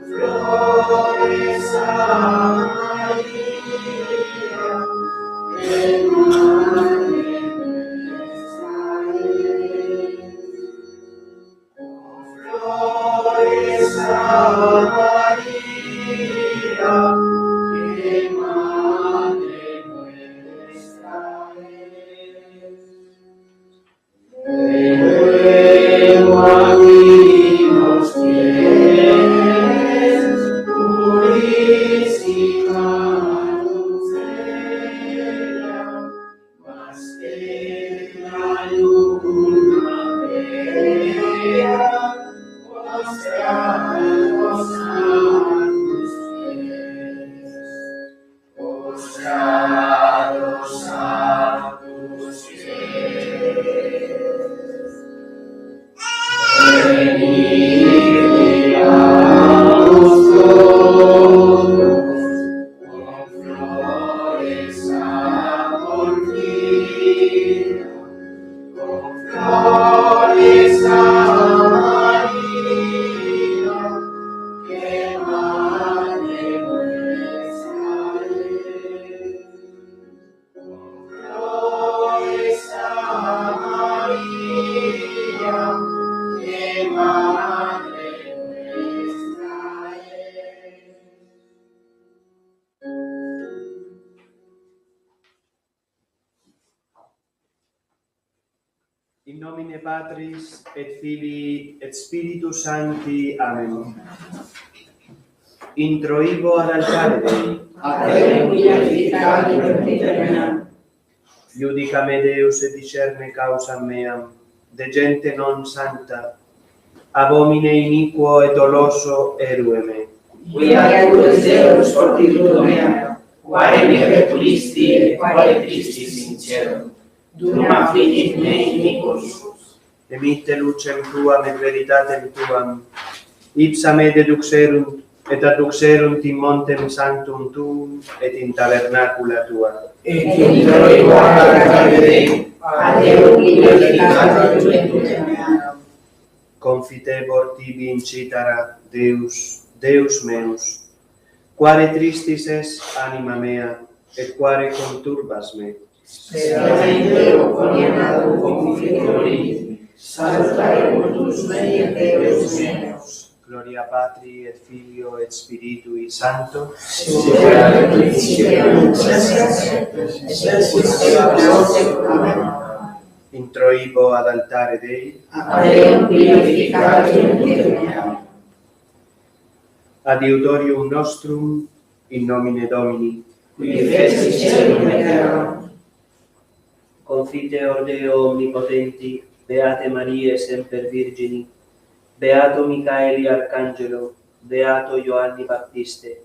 Flores a María, que Madre nuestra es. Flores a María, que Madre nuestra es. Luego aquí nos tienes, purísima doncella, más que la luna bella, postrados a tus pies, postrados a tus pies. Venimos todos con flores a Porfía, con flores a María, que Madre nuestra es. Con flores a María, que Madre nuestra es. In nomine Patris et Filii et Spiritus Sancti. Amen. Introibo ad altare Dei. A te glorificati per l'eternità. Iudica me Deus et discerne causam meam, de gente non sancta, abomine iniquo et doloso erue me. Quia tuus Deus fortitudo mea, quae me repulisti et quae tristis in cielo, duma finis me iniquus. Emitte lucem tuam et veritatem tuam, ipsa me deduxerunt et adduxerunt in montem sanctum tuum et in tabernacula tua. Et introibo ad altare Dei, a Deo glorificati per l'eternità. Confitebor tibi incitara, Deus, Deus meus, quare tristis es anima mea, et quare conturbas me. Spera in Deo conianado confitori, salutaremus mei Deus meus. Gloria Patri et Filio et Spiritui Sancto. Sicut erat in principio nunc et semper, et seculum seculorum. Introibo ad altare Dei. A Deum glorificati in l'eternità. Adiutorium nostrum in nomine Domini. Qui feci celum et terram. Confiteor Deo omnipotenti, Beate Mariae semper Virgini, Beato Michaeli Arcangelo, Beato Ioanni Baptiste,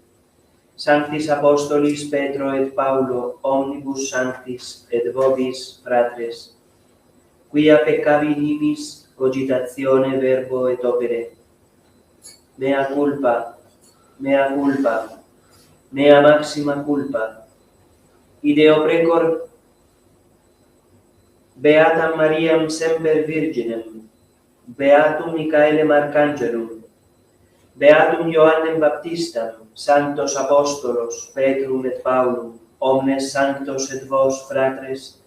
Sanctis Apostolis Petro et Paulo, omnibus sanctis et vobis fratres, quia peccavi nibis cogitatione verbo et opere. Mea culpa, mea culpa, mea maxima culpa. Ideo precor Beatam Mariam semper Virginem, Beatum Michaelem Arcangelum, Beatum Ioannem Baptistam, Sanctos Apostolos, Petrum et Paulum, omnes sanctos et vos, fratres,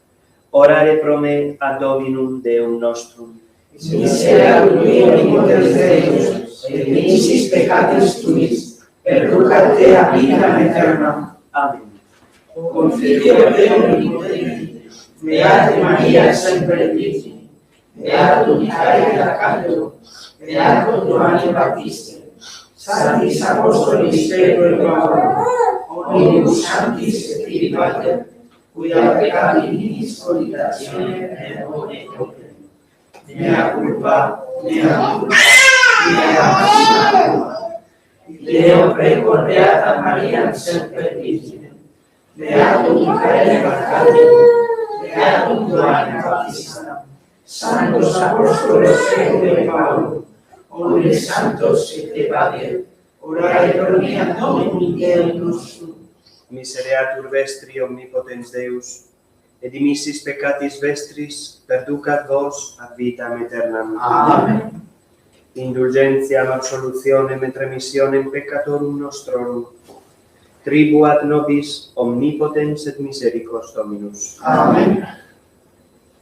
orare pro me ad Dominum Deum nostrum. Misericordiae omnipotens Deus, et nimicis peccatis tuis, perducat te a vitam aeternam. Amen. Confiteor Deo omnipotenti, Beate Maria semper Virgine, Beatum Michaeli Arcangelo, Beatum Ioannem Baptiste, Sanctis Apostolis Petro et Paulo, omnibus sanctis et Filii Pater, cuia peccati nimicis cogitatione verbo et opere. Mea culpa, mea culpa, mea maxima culpa. Deo precor Beata Maria semper Virgine, Beatum Michaelem Arcangelo, Beatum Ioannem Baptista, Sanctos Apostolos Petro et Paulo, omnes sanctos et te Pater, orare pro me ad Dominum Deum nostrum. Misereatur vestri omnipotens Deus, et dimissis peccatis vestris perducat vos ad vitam aeternam. Amen. indulgentiam absolutionem et remissionem peccatorum nostrorum, tribuat nobis omnipotens et misericors Dominus. Amen.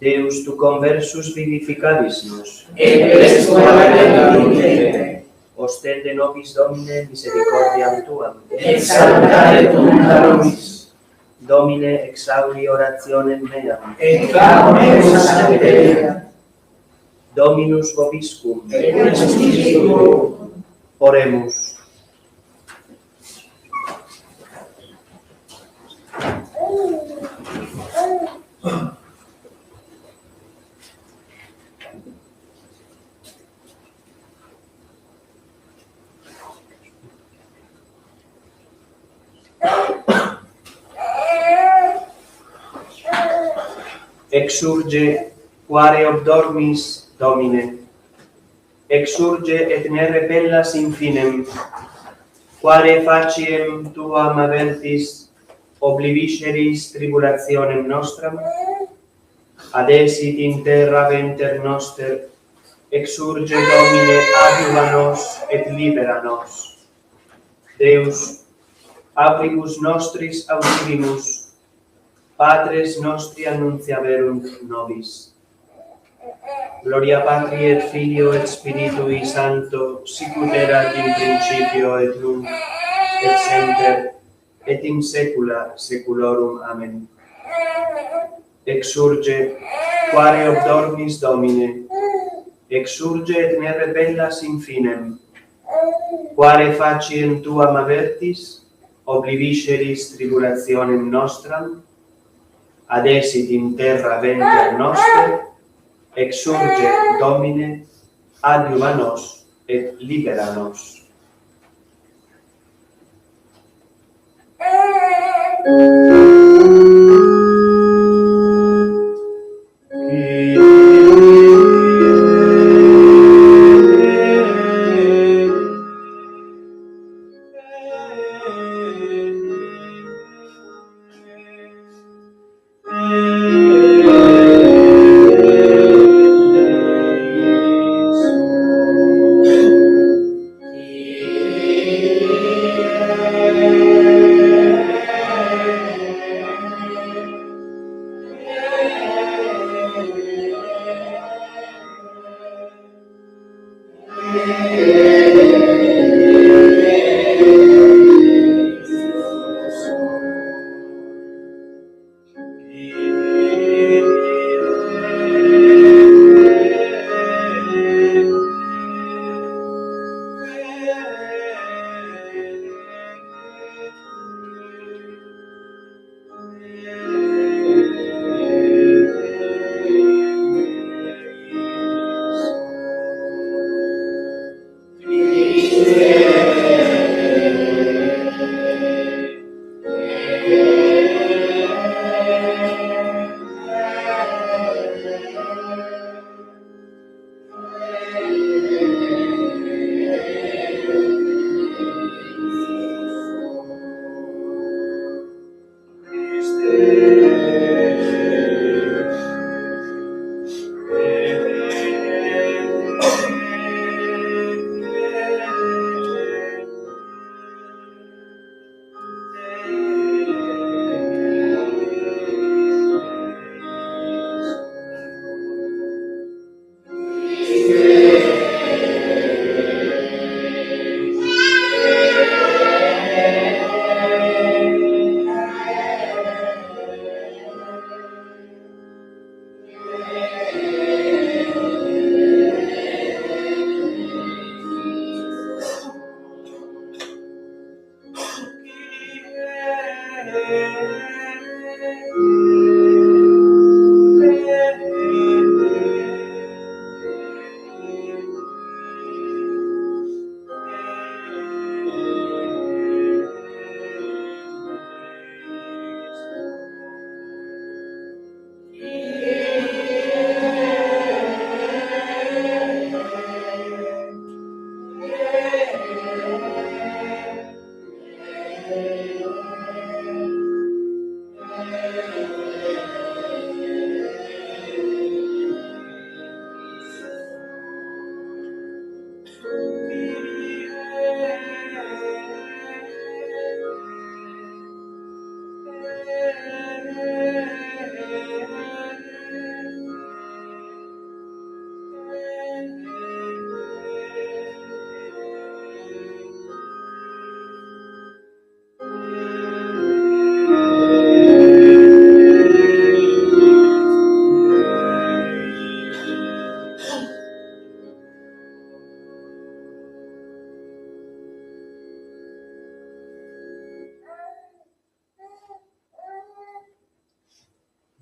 Deus tu conversus vivificabis nos, Et questua redentite, ostende nobis Domine misericordiam tuam, et salutare tuum nobis, Domine exaudi orationem meam, et clamo meus ad te, Dominus vobiscum, et spiritu tuo. oremus. Exurge, quare obdormis, Domine, exurge et ne repellas infinem, quare faciem tuam avertis oblivisceris tribulationem nostram, adesit in terra venter noster, exurge Domine adiuva nos et libera nos. Deus, abribus nostris auxilimus, Patres nostri annunciaverunt nobis. Gloria Patri et Filio et Spiritui Sancto, sicut erat in principio et nunc et semper et in saecula saeculorum. Amen. Exurge, quare obdormis, Domine, exurge et ne repellas infinem, quare faciem tuam avertis, oblivisceris tribulationem nostram, adesit in terra venter noster, exurge Domine, adiuva nos et libera nos.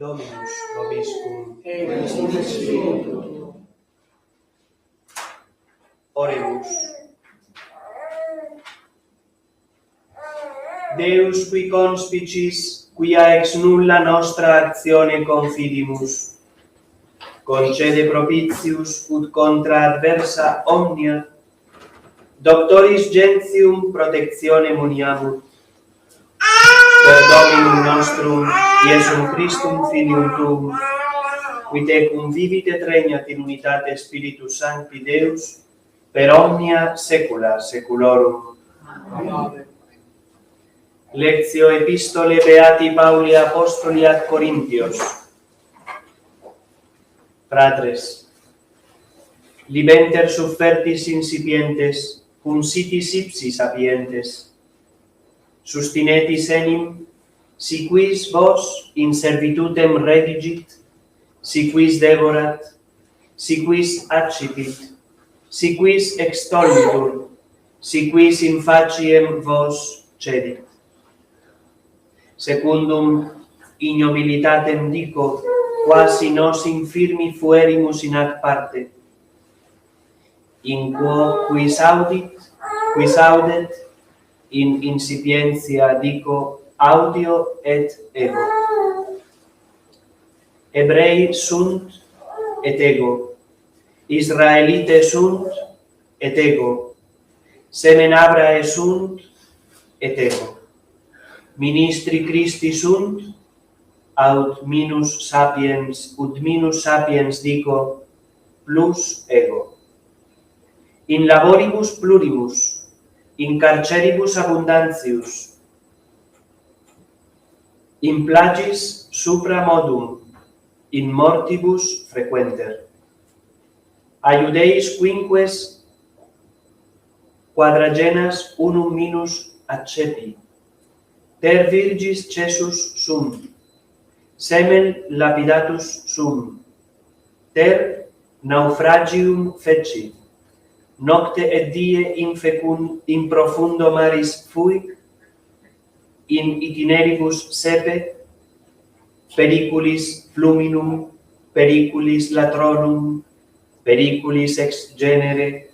Dominus vobiscum. et cum spiritu tuo. Oremus. Deus qui conspicis, quia ex nulla nostra actione confidimus, concede propitius ut contra adversa omnia, doctoris gentium protectione muniamur, per Dominum nostrum, Iesum Christum Filium Tuum, qui tecum vivit et regnat in unitate Spiritus Sancti Deus, per omnia saecula saeculorum. Amen. Lectio Epistolae Beati Pauli Apostoli ad Corinthios. Fratres, libenter suffertis incipientes, cum sitis ipsi sapientes, sustinetis enim, si quis vos in servitutem redigit, si quis devorat, si quis accipit, si quis extollitur, si quis in faciem vos cedit. Secundum ignobilitatem dico, quasi nos infirmi fuerimus in ac parte, in quo quis audet, in incipientia dico, audio et ego. Hebrei sunt et ego, Israelite sunt et ego, semen Abrae sunt et ego. Ministri Christi sunt, ut minus sapiens dico, plus ego. In laboribus pluribus, in carceribus abundantius, in plagis supra modum, in mortibus frequenter. Aiudeis quinques quadragenas unum minus accepi, ter virgis cessus sum, semen lapidatus sum, ter naufragium feci, nocte et die in profundo maris fuic, in itineribus sepe, periculis fluminum, periculis latronum, periculis ex genere,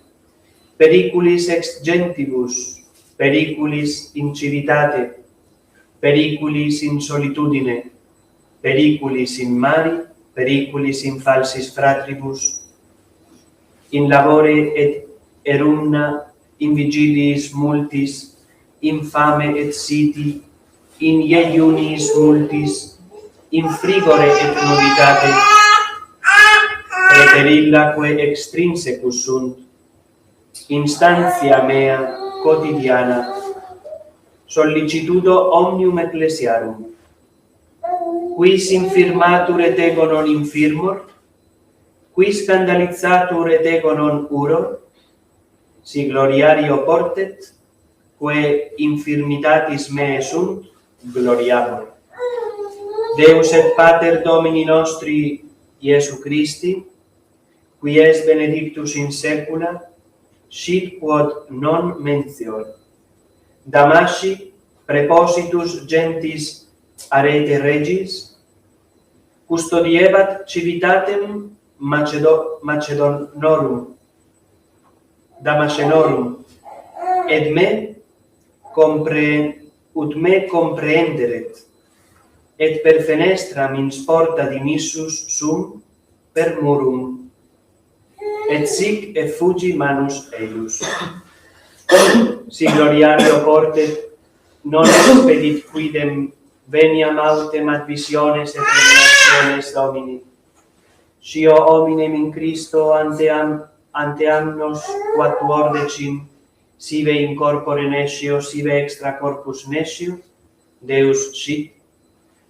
periculis ex gentibus, periculis in civitate, periculis in solitudine, periculis in mari, periculis in falsis fratribus, in labore et erumna, in vigiliis multis, in fame et siti, in iunis multis, in frigore et nuditate, preterillaque extrinsecus sunt, instantia mea quotidiana, sollicitudo omnium ecclesiarum, quis infirmatur et ego non infirmor, quis scandalizatur et ego non uror, si gloriario portet, quae infirmitatis meae sunt, gloriamur. Deus et Pater Domini nostri Iesu Christi, qui es benedictus in saecula, sic quod non mention. Damasci prepositus gentis arete regis, custodiebat civitatem Damascenorum, et me comprehenderet, et per fenestram in sporta dimissus sum per murum, et sic effugi manus eius. Si gloriario portet, non expedit quidem veniam autem ad visiones et revelationes Domini. Scio hominem in Christo ante annos quattuordecim, sive in corpore nescio, sive extra corpus nescio, Deus sit,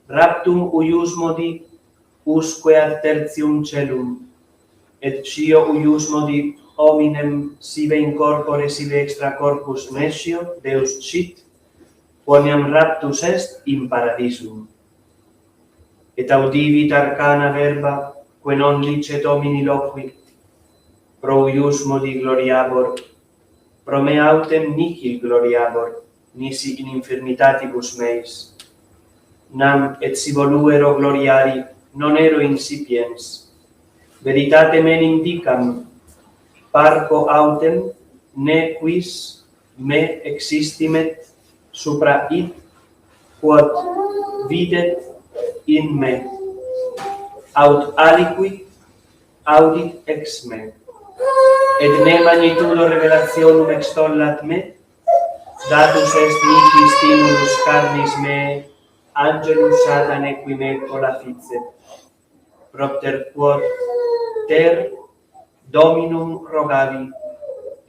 raptum uiusmodi usque ad tertium celum, et scio uiusmodi hominem sive in corpore, sive extra corpus nescio, Deus sit, quoniam raptus est in paradisum. Et audivit arcana verba, que non licet homini loquit, pro uiusmodi gloriabor, pro me autem nihil gloriabor, nisi in infirmitatibus meis. nam et si voluero gloriari non ero incipiens. Veritate men indicam, parco autem, ne quis me existimet supra id, quod videt in me, aut aliquid audit ex me, et ne magnitudo revelationum extollat me, datus est mihi stimulus carnis me, angelus satane qui me colaficet, propter quod ter Dominum rogavi,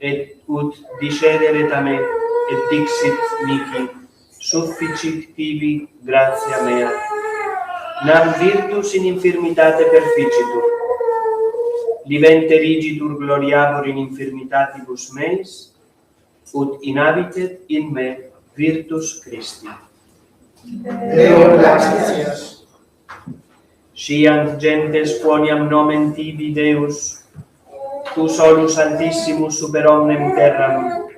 et ut discederet a me, et dixit mihi, sufficit tibi gratia mea. Nam virtus in infirmitate perficitur, livente rigitur gloriabur in infirmitatibus meis, ut inhabitet in me virtus Christi. Deo gratias. Sciant gentes quoniam nomen tibi Deus, tu solus altissimus super omnem terram,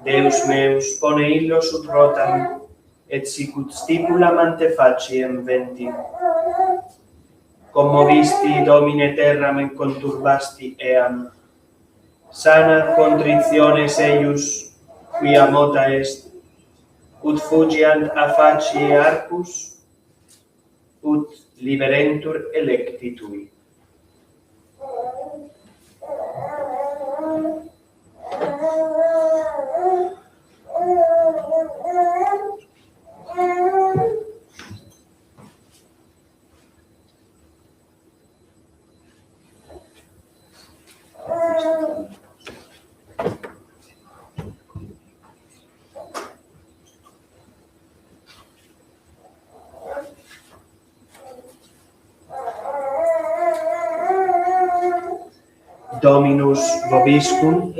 Deus meus pone illo sub rotam, et sicut stipulam ante faciem venti. Commovisti Domine terram et conturbasti eam. Sana contritiones eius, quia mota est, ut fugiant a facie arcus, ut liberentur electi tui. Dominus vobiscum,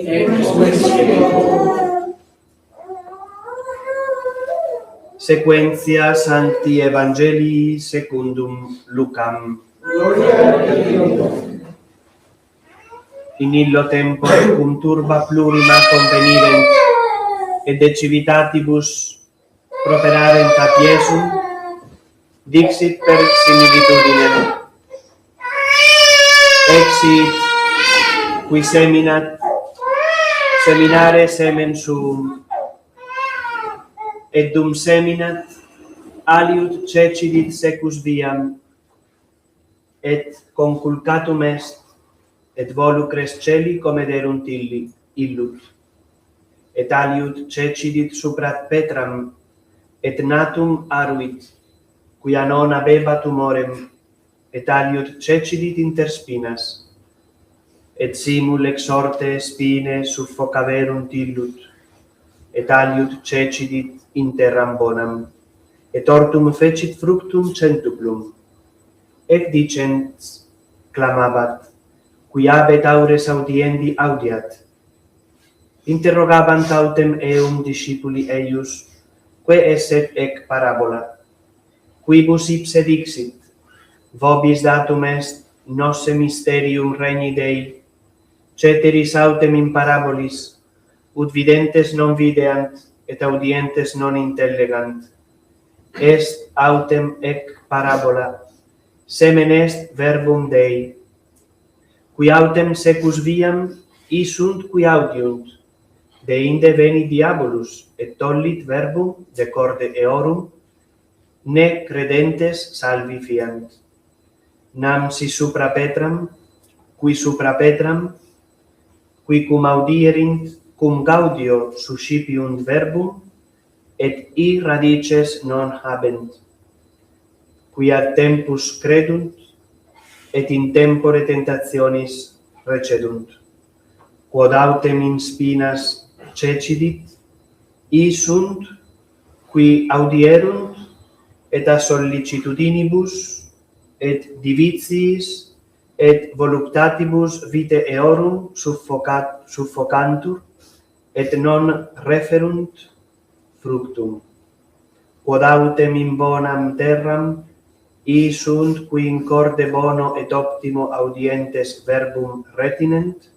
sequentia Sancti Evangelii secundum Lucam. In illo tempore cum turba plurima convenirent, et de civitatibus properarent ad Iesum, dixit per similitudinem. Exit qui seminat, seminare semen suum, et dum seminat, aliud cecidit secus viam, et conculcatum est, et volucres celi comederunt illut, et aliud cecidit supra Petram, et natum aruit, quia non habebat humorem, et aliud cecidit inter spinas, et simul exorte spine suffocaverunt illut, et aliud cecidit in terram bonam, et ortum fecit fructum centuplum. Et dicens clamabat, qui habet aures audiendi audiat. Interrogabant autem eum discipuli eius, que esset ec parabola, quibus ipse dixit, vobis datum est nosse mysterium regni Dei, ceteris autem in parabolis, ut videntes non videant, et audientes non intellegant. Est autem ec parabola, semen est verbum Dei, qui autem secus viam isunt qui audiunt, deinde veni diabolus, et tollit verbum de corde eorum, ne credentes salvi fiant. Nam si supra Petram, qui cum audierint, cum gaudio suscipiunt verbum, et radices non habent, qui ad tempus credunt, et in tempore tentationis recedunt. Quod autem in spinas cecidit, sunt qui audierunt, et a sollicitudinibus, et divitiis, et voluptatibus vitae eorum suffocantur, et non referunt fructum. Quod autem in bonam terram, sunt qui in corde bono et optimo audientes verbum retinent,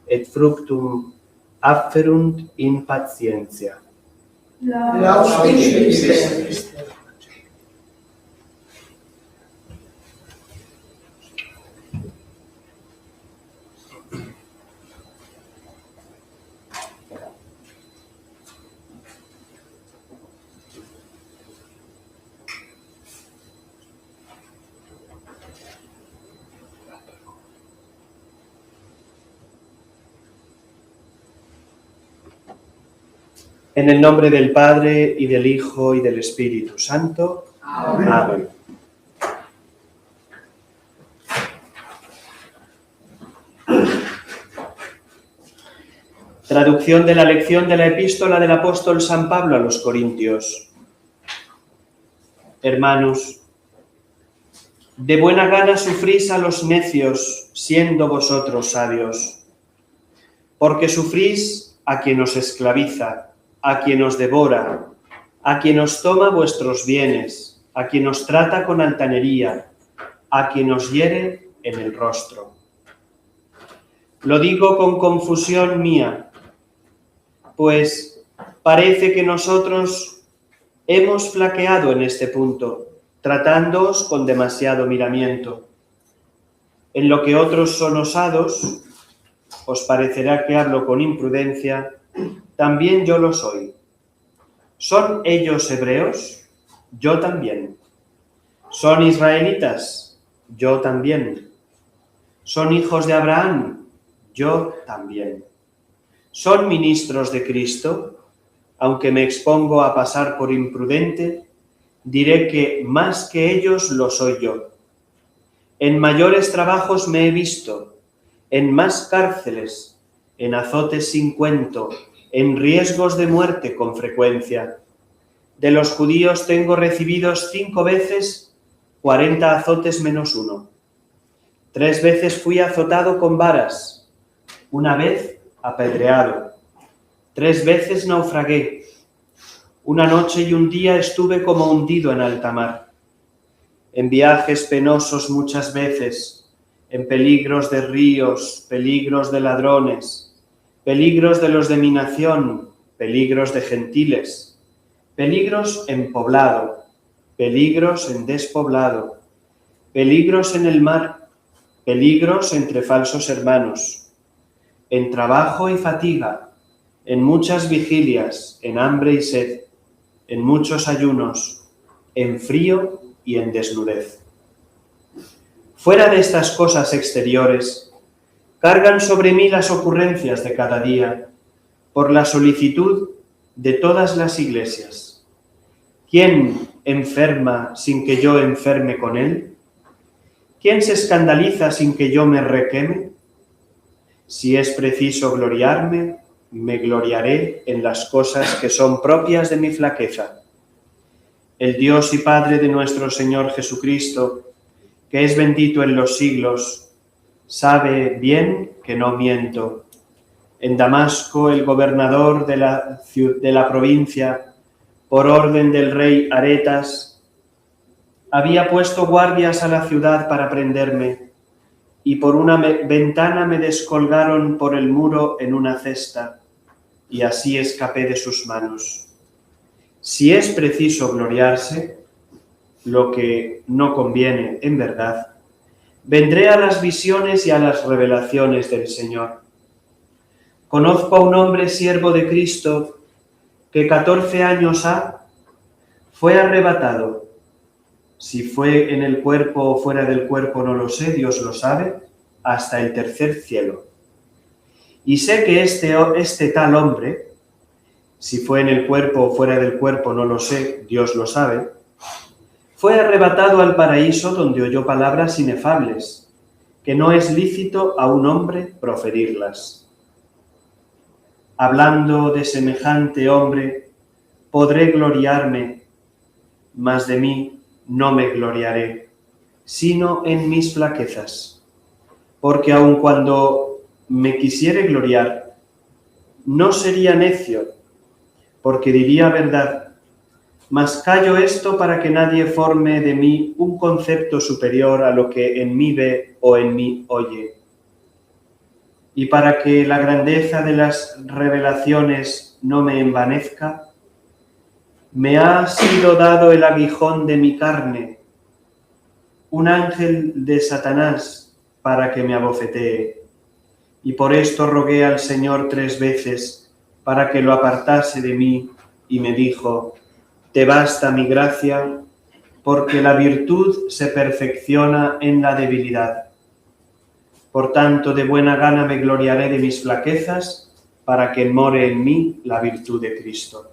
et fructum afferunt in patientia. Laus Christe. En el nombre del Padre, y del Hijo, y del Espíritu Santo. Amén. Amén. Traducción de la lección de la epístola del apóstol San Pablo a los Corintios. Hermanos, de buena gana sufrís a los necios, siendo vosotros sabios, porque sufrís a quien os esclaviza, a quien os devora, a quien os toma vuestros bienes, a quien os trata con altanería, a quien os hiere en el rostro. Lo digo con confusión mía, pues parece que nosotros hemos flaqueado en este punto, tratándoos con demasiado miramiento. En lo que otros son osados, os parecerá que hablo con imprudencia, también yo lo soy. ¿Son ellos hebreos? Yo también. ¿Son israelitas? Yo también. ¿Son hijos de Abraham? Yo también. ¿Son ministros de Cristo? Aunque me expongo a pasar por imprudente, diré que más que ellos lo soy yo. En mayores trabajos me he visto, en más cárceles, en azotes sin cuento, en riesgos de muerte con frecuencia. De los judíos tengo recibidos 5 veces 40 azotes menos 1. 3 veces fui azotado con varas, 1 vez apedreado. 3 veces naufragué. 1 noche y 1 día estuve como hundido en alta mar. En viajes penosos muchas veces, en peligros de ríos, peligros de ladrones, peligros de los de mi nación, peligros de gentiles, peligros en poblado, peligros en despoblado, peligros en el mar, peligros entre falsos hermanos, en trabajo y fatiga, en muchas vigilias, en hambre y sed, en muchos ayunos, en frío y en desnudez. Fuera de estas cosas exteriores, cargan sobre mí las ocurrencias de cada día, por la solicitud de todas las iglesias. ¿Quién enferma sin que yo enferme con él? ¿Quién se escandaliza sin que yo me requeme? Si es preciso gloriarme, me gloriaré en las cosas que son propias de mi flaqueza. El Dios y Padre de nuestro Señor Jesucristo, que es bendito en los siglos, sabe bien que no miento. En Damasco, el gobernador de la provincia, por orden del rey Aretas, había puesto guardias a la ciudad para prenderme, y por una ventana me descolgaron por el muro en una cesta, y así escapé de sus manos. Si es preciso gloriarse, lo que no conviene en verdad, vendré a las visiones y a las revelaciones del Señor. Conozco a un hombre siervo de Cristo que 14 años ha, fue arrebatado. Si fue en el cuerpo o fuera del cuerpo no lo sé, Dios lo sabe, hasta el tercer cielo. Y sé que este tal hombre, si fue en el cuerpo o fuera del cuerpo no lo sé, Dios lo sabe, fue arrebatado al paraíso donde oyó palabras inefables, que no es lícito a un hombre proferirlas. Hablando de semejante hombre, podré gloriarme, mas de mí no me gloriaré, sino en mis flaquezas. Porque aun cuando me quisiere gloriar, no sería necio, porque diría verdad, mas callo esto para que nadie forme de mí un concepto superior a lo que en mí ve o en mí oye. Y para que la grandeza de las revelaciones no me envanezca, me ha sido dado el aguijón de mi carne, un ángel de Satanás para que me abofetee. Y por esto rogué al Señor 3 veces para que lo apartase de mí, y me dijo: te basta mi gracia, porque la virtud se perfecciona en la debilidad. Por tanto, de buena gana me gloriaré de mis flaquezas, para que more en mí la virtud de Cristo.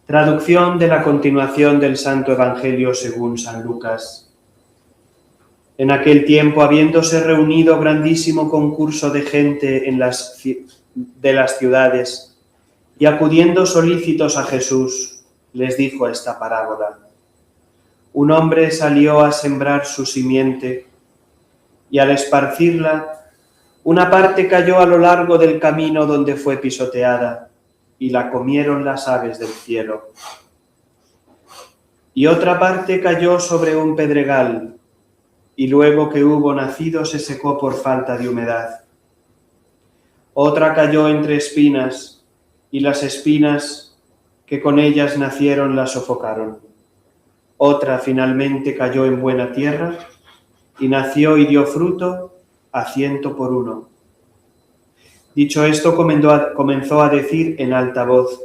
Traducción de la continuación del Santo Evangelio según San Lucas. En aquel tiempo, habiéndose reunido grandísimo concurso de gente de las ciudades, y acudiendo solícitos a Jesús, les dijo esta parábola. Un hombre salió a sembrar su simiente, y al esparcirla, una parte cayó a lo largo del camino donde fue pisoteada, y la comieron las aves del cielo. Y otra parte cayó sobre un pedregal, y luego que hubo nacido se secó por falta de humedad. Otra cayó entre espinas, y las espinas que con ellas nacieron la sofocaron. Otra finalmente cayó en buena tierra, y nació y dio fruto a 100 por 1. Dicho esto, comenzó a decir en alta voz: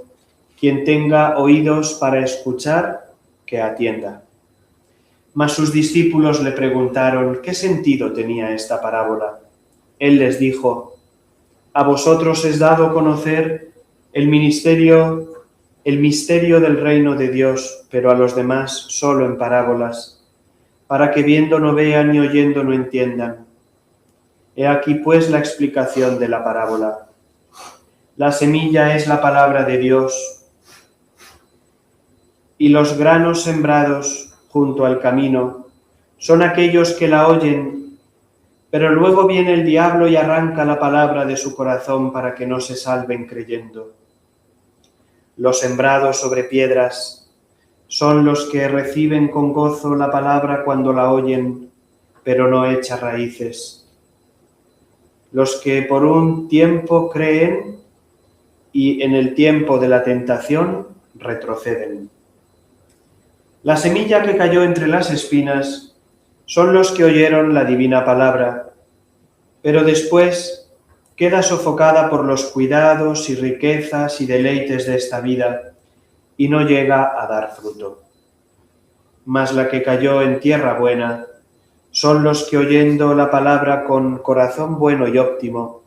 quien tenga oídos para escuchar, que atienda. Mas sus discípulos le preguntaron qué sentido tenía esta parábola. Él les dijo: a vosotros es dado conocer el misterio del reino de Dios, pero a los demás solo en parábolas, para que viendo no vean y oyendo no entiendan. He aquí pues la explicación de la parábola. La semilla es la palabra de Dios, y los granos sembrados junto al camino son aquellos que la oyen, pero luego viene el diablo y arranca la palabra de su corazón para que no se salven creyendo. Los sembrados sobre piedras son los que reciben con gozo la palabra cuando la oyen, pero no echa raíces. Los que por un tiempo creen y en el tiempo de la tentación retroceden. La semilla que cayó entre las espinas son los que oyeron la divina palabra, pero después queda sofocada por los cuidados y riquezas y deleites de esta vida y no llega a dar fruto. Mas la que cayó en tierra buena son los que oyendo la palabra con corazón bueno y óptimo,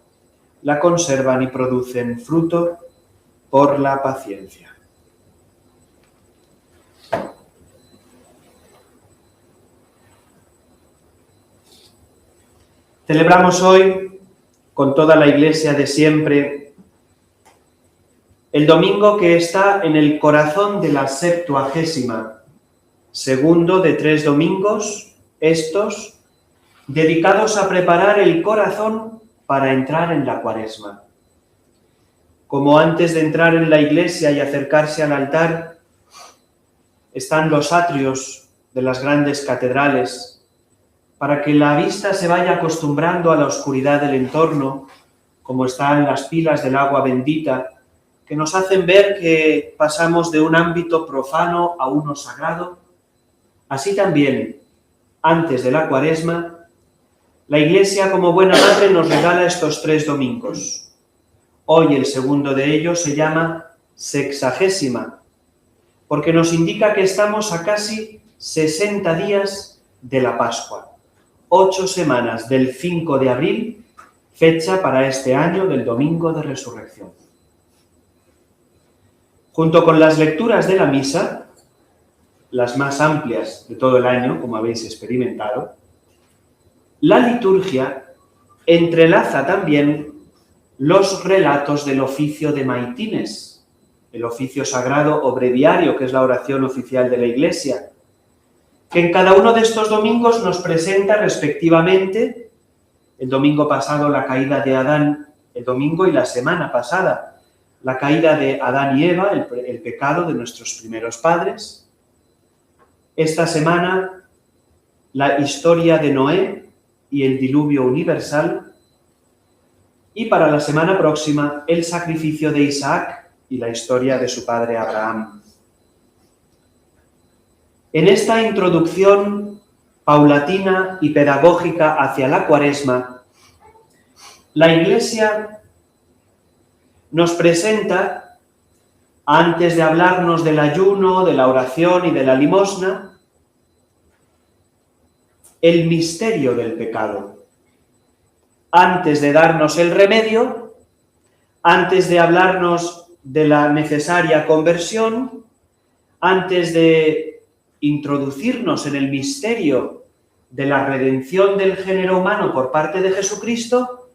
la conservan y producen fruto por la paciencia. Celebramos hoy, con toda la Iglesia de siempre, el domingo que está en el corazón de la 72ª de 3 domingos, estos dedicados a preparar el corazón para entrar en la Cuaresma. Como antes de entrar en la iglesia y acercarse al altar, están los atrios de las grandes catedrales, para que la vista se vaya acostumbrando a la oscuridad del entorno, como están las pilas del agua bendita, que nos hacen ver que pasamos de un ámbito profano a uno sagrado. Así también, antes de la Cuaresma, la Iglesia, como buena madre, nos regala estos 3 domingos. Hoy el segundo de ellos se llama 60ª, porque nos indica que estamos a casi 60 días de la Pascua, 8 semanas del 5 de abril, fecha para este año del Domingo de Resurrección. Junto con las lecturas de la misa, las más amplias de todo el año, como habéis experimentado, la liturgia entrelaza también los relatos del oficio de maitines, el oficio sagrado o breviario, que es la oración oficial de la Iglesia, que en cada uno de estos domingos nos presenta respectivamente, el domingo pasado la caída de Adán, el domingo y la semana pasada, la caída de Adán y Eva, el pecado de nuestros primeros padres. Esta semana, la historia de Noé y el diluvio universal. Y para la semana próxima, el sacrificio de Isaac y la historia de su padre Abraham. En esta introducción paulatina y pedagógica hacia la Cuaresma, la Iglesia nos presenta, antes de hablarnos del ayuno, de la oración y de la limosna, el misterio del pecado. Antes de darnos el remedio, Antes de hablarnos de la necesaria conversión, antes de introducirnos en el misterio de la redención del género humano por parte de Jesucristo,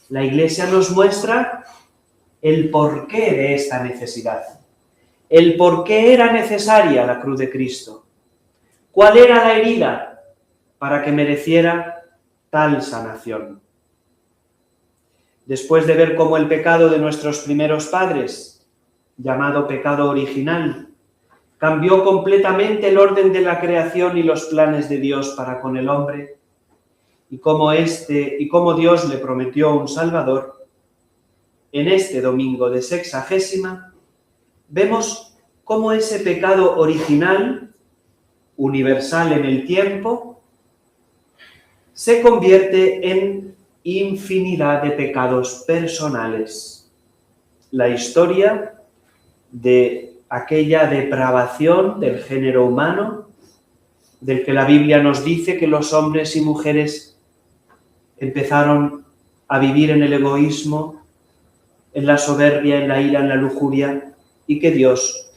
la Iglesia nos muestra el porqué de esta necesidad, el por qué era necesaria la cruz de Cristo, cuál era la herida para que mereciera tal sanación. Después de ver cómo el pecado de nuestros primeros padres, llamado pecado original, cambió completamente el orden de la creación y los planes de Dios para con el hombre, y cómo Dios le prometió un Salvador, en este domingo de Sexagésima vemos cómo ese pecado original, universal en el tiempo, se convierte en infinidad de pecados personales. La historia de aquella depravación del género humano, del que la Biblia nos dice que los hombres y mujeres empezaron a vivir en el egoísmo, en la soberbia, en la ira, en la lujuria, y que Dios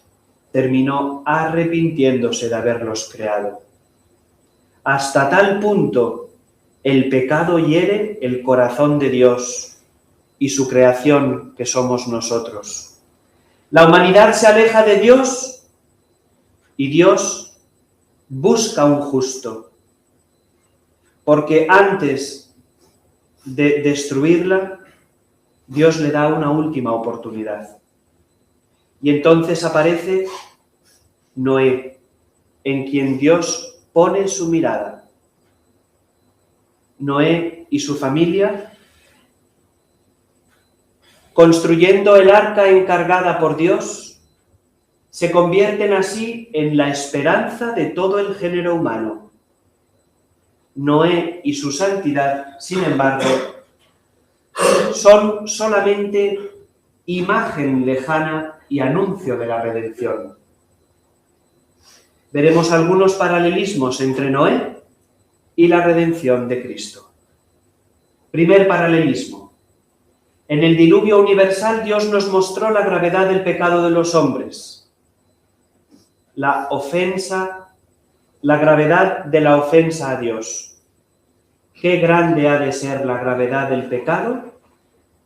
terminó arrepintiéndose de haberlos creado. Hasta tal punto el pecado hiere el corazón de Dios y su creación, que somos nosotros. La humanidad se aleja de Dios y Dios busca un justo, porque antes de destruirla, Dios le da una última oportunidad. Y entonces aparece Noé, en quien Dios pone su mirada. Noé y su familia, construyendo el arca encargada por Dios, se convierten así en la esperanza de todo el género humano. Noé y su santidad, sin embargo, son solamente imagen lejana y anuncio de la redención. Veremos algunos paralelismos entre Noé y la redención de Cristo. Primer paralelismo. En el diluvio universal Dios nos mostró la gravedad del pecado de los hombres, la gravedad de la ofensa a Dios. Qué grande ha de ser la gravedad del pecado,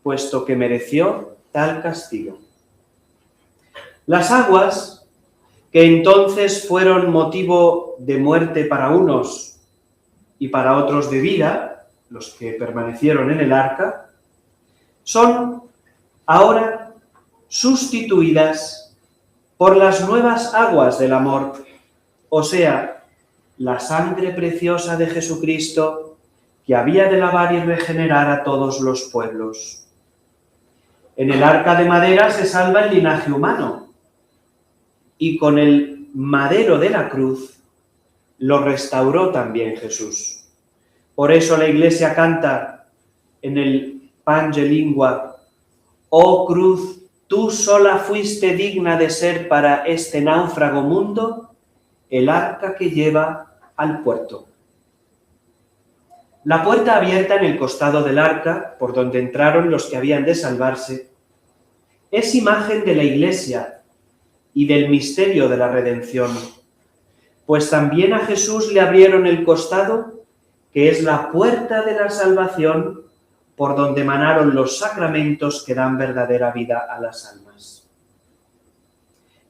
puesto que mereció tal castigo. Las aguas, que entonces fueron motivo de muerte para unos y para otros de vida, los que permanecieron en el arca, son ahora sustituidas por las nuevas aguas del amor, o sea, la sangre preciosa de Jesucristo que había de lavar y regenerar a todos los pueblos. En el arca de madera se salva el linaje humano, y con el madero de la cruz lo restauró también Jesús. Por eso la Iglesia canta en el Pange Lingua: «Oh cruz, tú sola fuiste digna de ser para este náufrago mundo el arca que lleva al puerto». La puerta abierta en el costado del arca, por donde entraron los que habían de salvarse, es imagen de la Iglesia y del misterio de la redención, pues también a Jesús le abrieron el costado, que es la puerta de la salvación, por donde emanaron los sacramentos que dan verdadera vida a las almas.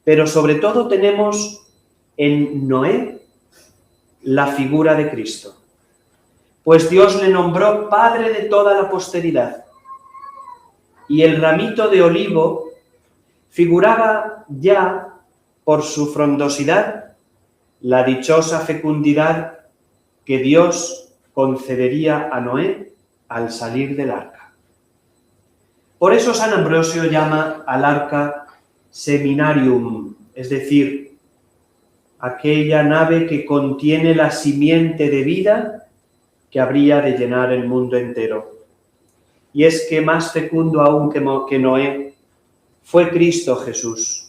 Pero sobre todo tenemos en Noé la figura de Cristo, pues Dios le nombró Padre de toda la posteridad, y el ramito de olivo figuraba ya, por su frondosidad, la dichosa fecundidad que Dios concedería a Noé al salir del arca. Por eso San Ambrosio llama al arca seminarium, es decir, aquella nave que contiene la simiente de vida que habría de llenar el mundo entero. Y es que más fecundo aún que Noé fue Cristo Jesús,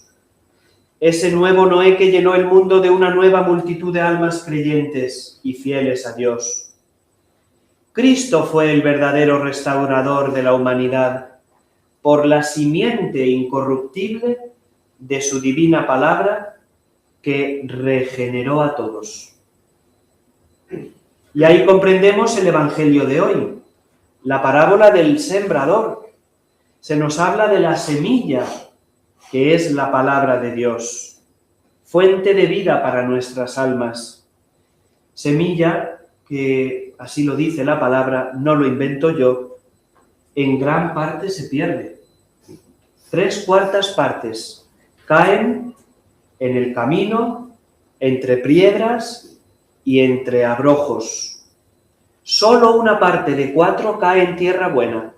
ese nuevo Noé que llenó el mundo de una nueva multitud de almas creyentes y fieles a Dios. Cristo fue el verdadero restaurador de la humanidad, por la simiente incorruptible de su divina palabra que regeneró a todos. Y ahí comprendemos el Evangelio de hoy, la parábola del sembrador. Se nos habla de la semilla, que es la palabra de Dios, fuente de vida para nuestras almas. Semilla que, así lo dice la palabra, no lo invento yo, en gran parte se pierde. 3/4 partes caen en el camino, entre piedras y entre abrojos. Solo una parte de 4 cae en tierra buena.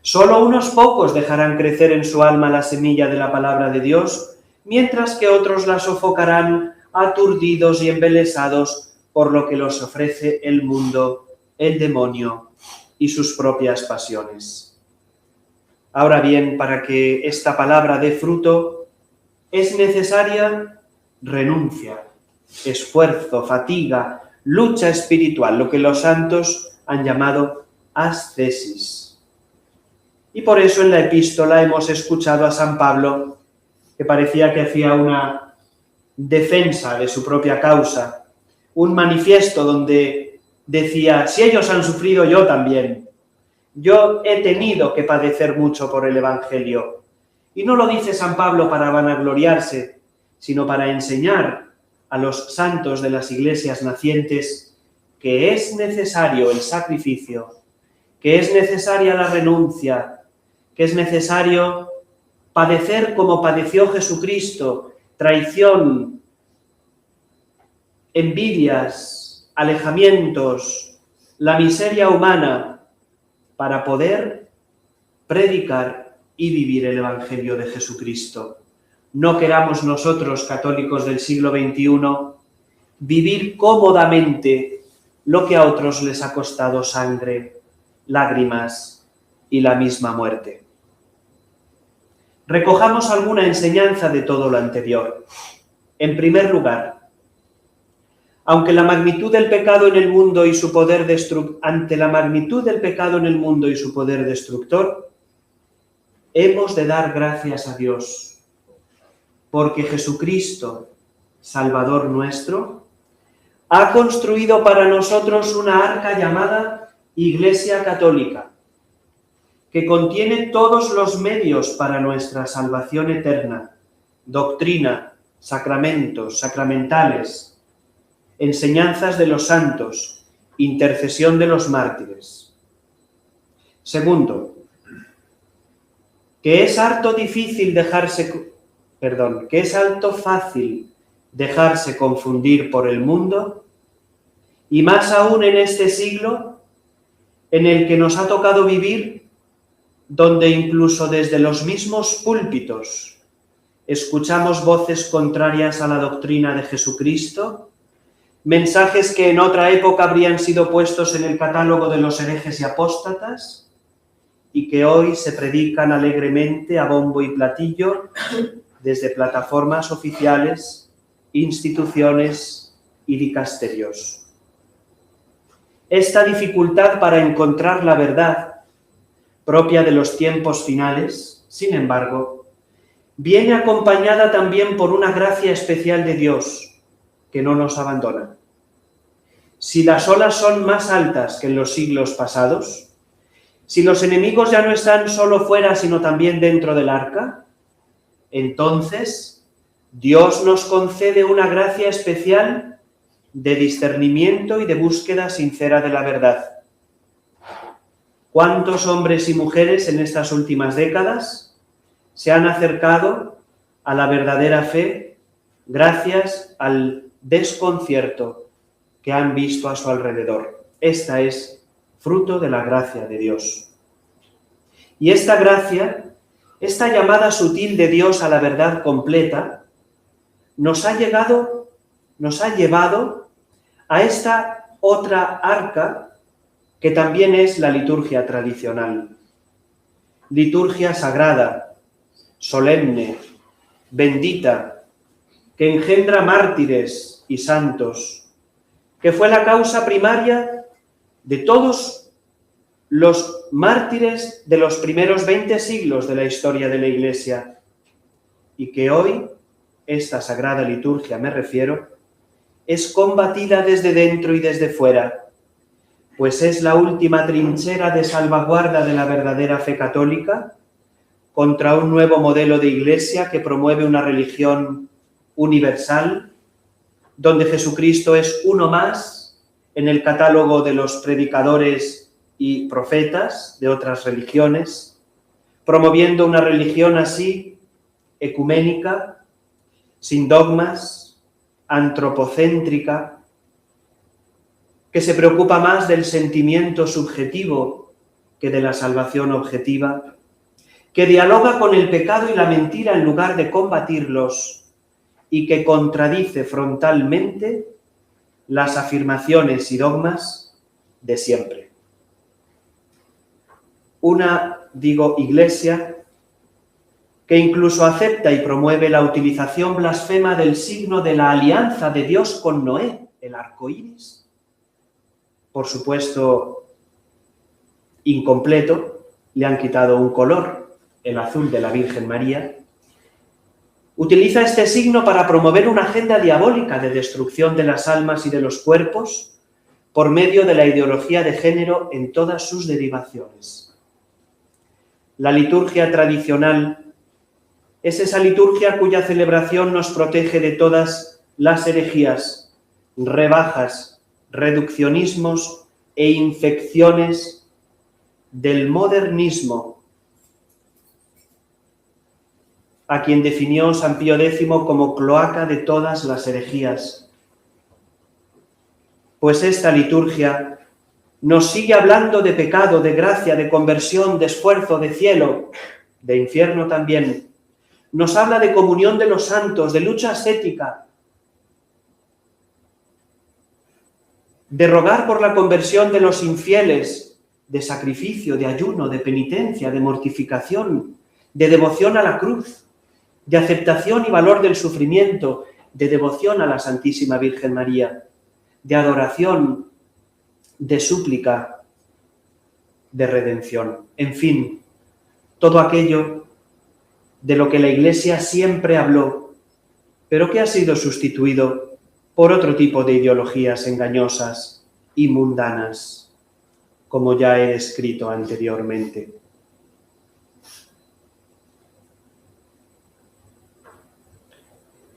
Solo unos pocos dejarán crecer en su alma la semilla de la palabra de Dios, mientras que otros la sofocarán, aturdidos y embelesados por lo que los ofrece el mundo, el demonio y sus propias pasiones. Ahora bien, para que esta palabra dé fruto, es necesaria renuncia, esfuerzo, fatiga, lucha espiritual, lo que los santos han llamado ascesis. Y por eso en la epístola hemos escuchado a San Pablo, que parecía que hacía una defensa de su propia causa, un manifiesto donde decía: si ellos han sufrido, yo también. Yo he tenido que padecer mucho por el Evangelio. Y no lo dice San Pablo para vanagloriarse, sino para enseñar a los santos de las iglesias nacientes que es necesario el sacrificio, que es necesaria la renuncia, que es necesario padecer como padeció Jesucristo, traición, envidias, alejamientos, la miseria humana, para poder predicar y vivir el Evangelio de Jesucristo. No queramos nosotros, católicos del siglo XXI, vivir cómodamente lo que a otros les ha costado sangre, lágrimas y la misma muerte. Recojamos alguna enseñanza de todo lo anterior. En primer lugar, ante la magnitud del pecado en el mundo y su poder destructor, hemos de dar gracias a Dios, porque Jesucristo, Salvador nuestro, ha construido para nosotros una arca llamada Iglesia Católica, que contiene todos los medios para nuestra salvación eterna: doctrina, sacramentos, sacramentales, enseñanzas de los santos, intercesión de los mártires. Segundo, que es harto fácil dejarse confundir por el mundo, y más aún en este siglo en el que nos ha tocado vivir, donde incluso desde los mismos púlpitos escuchamos voces contrarias a la doctrina de Jesucristo, mensajes que en otra época habrían sido puestos en el catálogo de los herejes y apóstatas y que hoy se predican alegremente a bombo y platillo desde plataformas oficiales, instituciones y dicasterios. Esta dificultad para encontrar la verdad, propia de los tiempos finales, sin embargo, viene acompañada también por una gracia especial de Dios, que no nos abandona. Si las olas son más altas que en los siglos pasados, si los enemigos ya no están solo fuera, sino también dentro del arca, entonces Dios nos concede una gracia especial de discernimiento y de búsqueda sincera de la verdad. ¿Cuántos hombres y mujeres en estas últimas décadas se han acercado a la verdadera fe gracias al desconcierto que han visto a su alrededor? Esta es fruto de la gracia de Dios. Y esta gracia, esta llamada sutil de Dios a la verdad completa, nos ha llevado a esta otra arca que también es la liturgia tradicional. Liturgia sagrada, solemne, bendita, que engendra mártires y santos, que fue la causa primaria de todos los mártires de los primeros 20 siglos de la historia de la Iglesia, y que hoy, esta sagrada liturgia me refiero, es combatida desde dentro y desde fuera, pues es la última trinchera de salvaguarda de la verdadera fe católica contra un nuevo modelo de Iglesia que promueve una religión universal, donde Jesucristo es uno más en el catálogo de los predicadores y profetas de otras religiones, promoviendo una religión así ecuménica, sin dogmas, antropocéntrica, que se preocupa más del sentimiento subjetivo que de la salvación objetiva, que dialoga con el pecado y la mentira en lugar de combatirlos y que contradice frontalmente las afirmaciones y dogmas de siempre. Una, Iglesia que incluso acepta y promueve la utilización blasfema del signo de la alianza de Dios con Noé, el arco iris, por supuesto incompleto, le han quitado un color, el azul de la Virgen María. Utiliza este signo para promover una agenda diabólica de destrucción de las almas y de los cuerpos por medio de la ideología de género en todas sus derivaciones. La liturgia tradicional es esa liturgia cuya celebración nos protege de todas las herejías, rebajas, reduccionismos e infecciones del modernismo, a quien definió San Pío X como cloaca de todas las herejías. Pues esta liturgia nos sigue hablando de pecado, de gracia, de conversión, de esfuerzo, de cielo, de infierno también. Nos habla de comunión de los santos, de lucha ascética, de rogar por la conversión de los infieles, de sacrificio, de ayuno, de penitencia, de mortificación, de devoción a la cruz, de aceptación y valor del sufrimiento, de devoción a la Santísima Virgen María, de adoración, de súplica, de redención. En fin, todo aquello de lo que la Iglesia siempre habló, pero que ha sido sustituido por otro tipo de ideologías engañosas y mundanas, como ya he escrito anteriormente.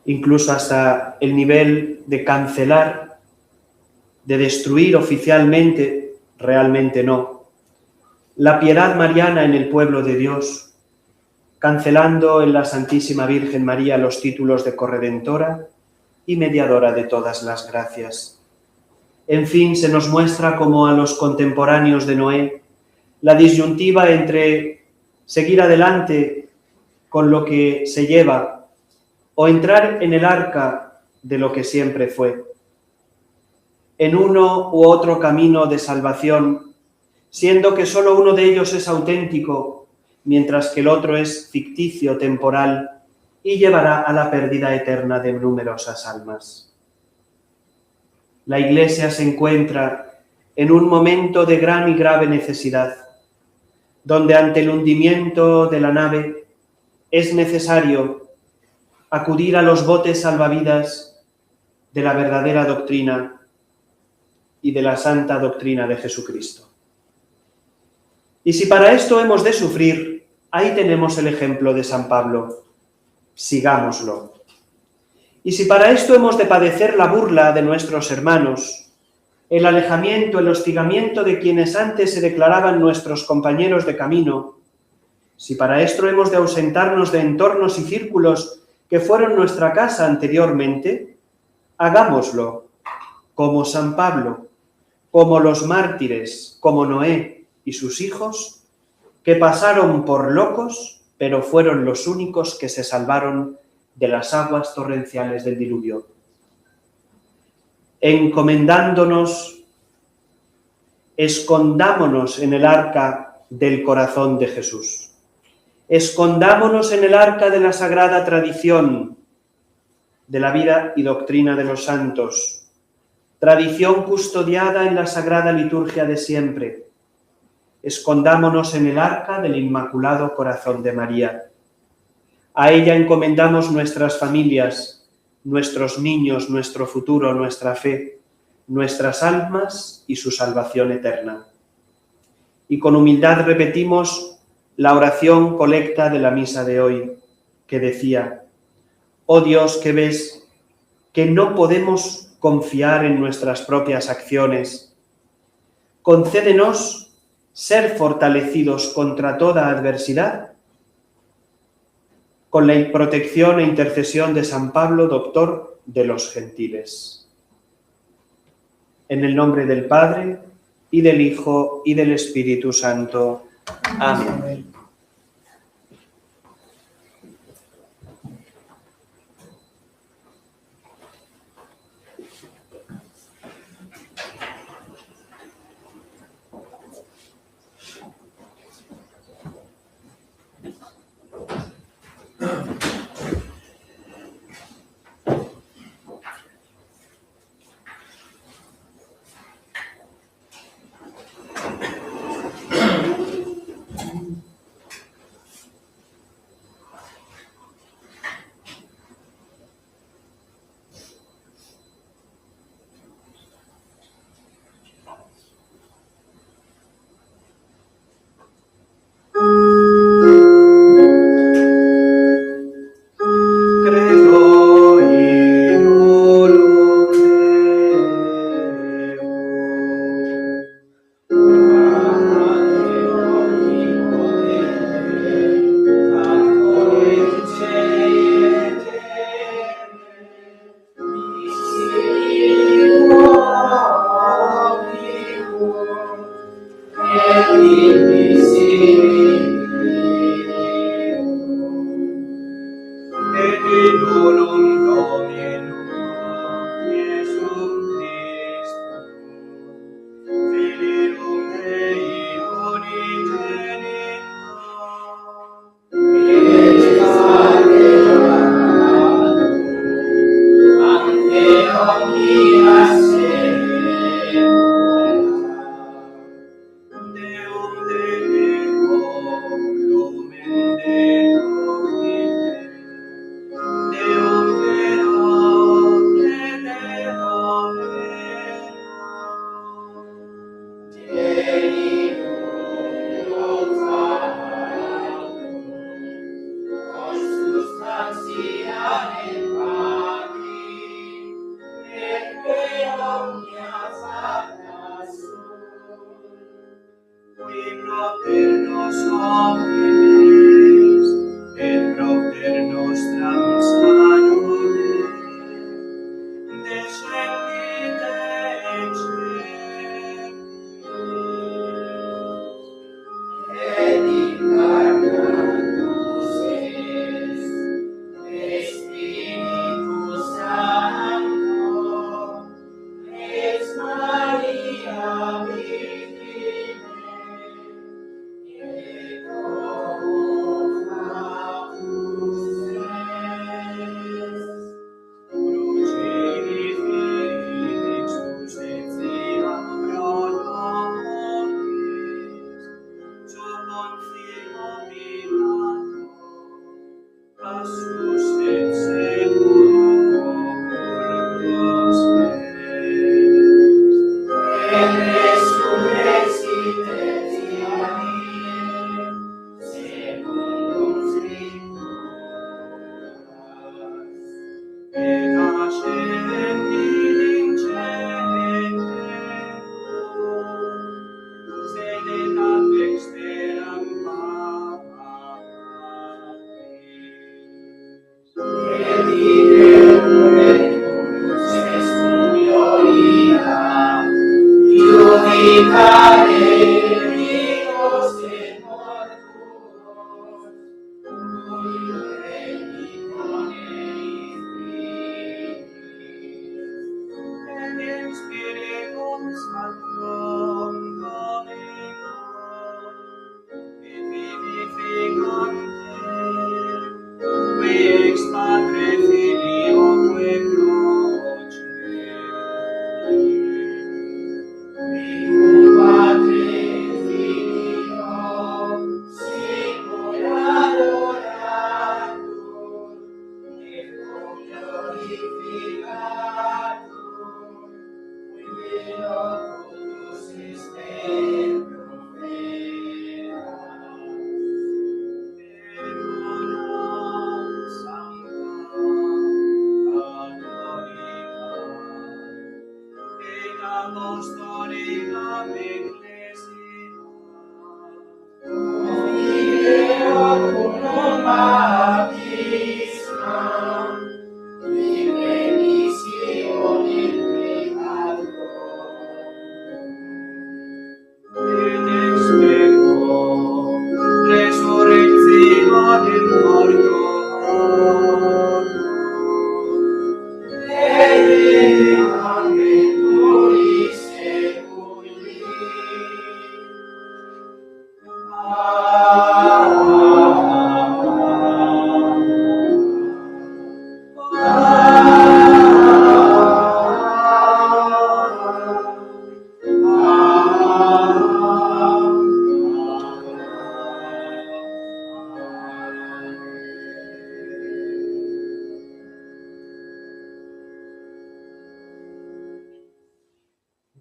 Incluso hasta el nivel de cancelar, de destruir oficialmente, realmente no, la piedad mariana en el pueblo de Dios, cancelando en la Santísima Virgen María los títulos de corredentora y mediadora de todas las gracias. En fin, se nos muestra como a los contemporáneos de Noé la disyuntiva entre seguir adelante con lo que se lleva o entrar en el arca de lo que siempre fue. En uno u otro camino de salvación, siendo que solo uno de ellos es auténtico, mientras que el otro es ficticio, temporal, y llevará a la pérdida eterna de numerosas almas. La Iglesia se encuentra en un momento de gran y grave necesidad, donde ante el hundimiento de la nave es necesario acudir a los botes salvavidas de la verdadera doctrina y de la santa doctrina de Jesucristo. Y si para esto hemos de sufrir, ahí tenemos el ejemplo de San Pablo. Sigámoslo. Y si para esto hemos de padecer la burla de nuestros hermanos, el alejamiento, el hostigamiento de quienes antes se declaraban nuestros compañeros de camino, si para esto hemos de ausentarnos de entornos y círculos que fueron nuestra casa anteriormente, hagámoslo como San Pablo, como los mártires, como Noé y sus hijos, que pasaron por locos, pero fueron los únicos que se salvaron de las aguas torrenciales del diluvio. Encomendándonos, escondámonos en el arca del corazón de Jesús. Escondámonos en el arca de la sagrada tradición, de la vida y doctrina de los santos, tradición custodiada en la sagrada liturgia de siempre, escondámonos en el arca del Inmaculado Corazón de María. A ella encomendamos nuestras familias, nuestros niños, nuestro futuro, nuestra fe, nuestras almas y su salvación eterna. Y con humildad repetimos la oración colecta de la misa de hoy, que decía: oh Dios, que ves que no podemos confiar en nuestras propias acciones, concédenos ser fortalecidos contra toda adversidad con la protección e intercesión de San Pablo, doctor de los gentiles. En el nombre del Padre, y del Hijo, y del Espíritu Santo. Amén.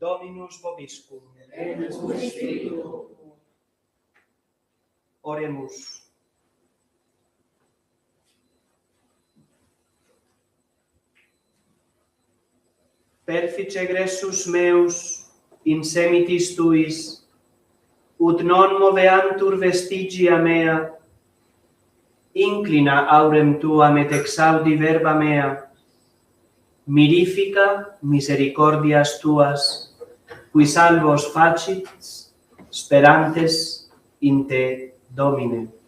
Dominus vobiscum. Et tu spiritu. Oremus. Perfice egressus meus in semitis tuis, ut non moveantur vestigia mea, inclina aurem tuam et exaudi verba mea, mirifica misericordias tuas, qui salvos facit, sperantes in te, Domine.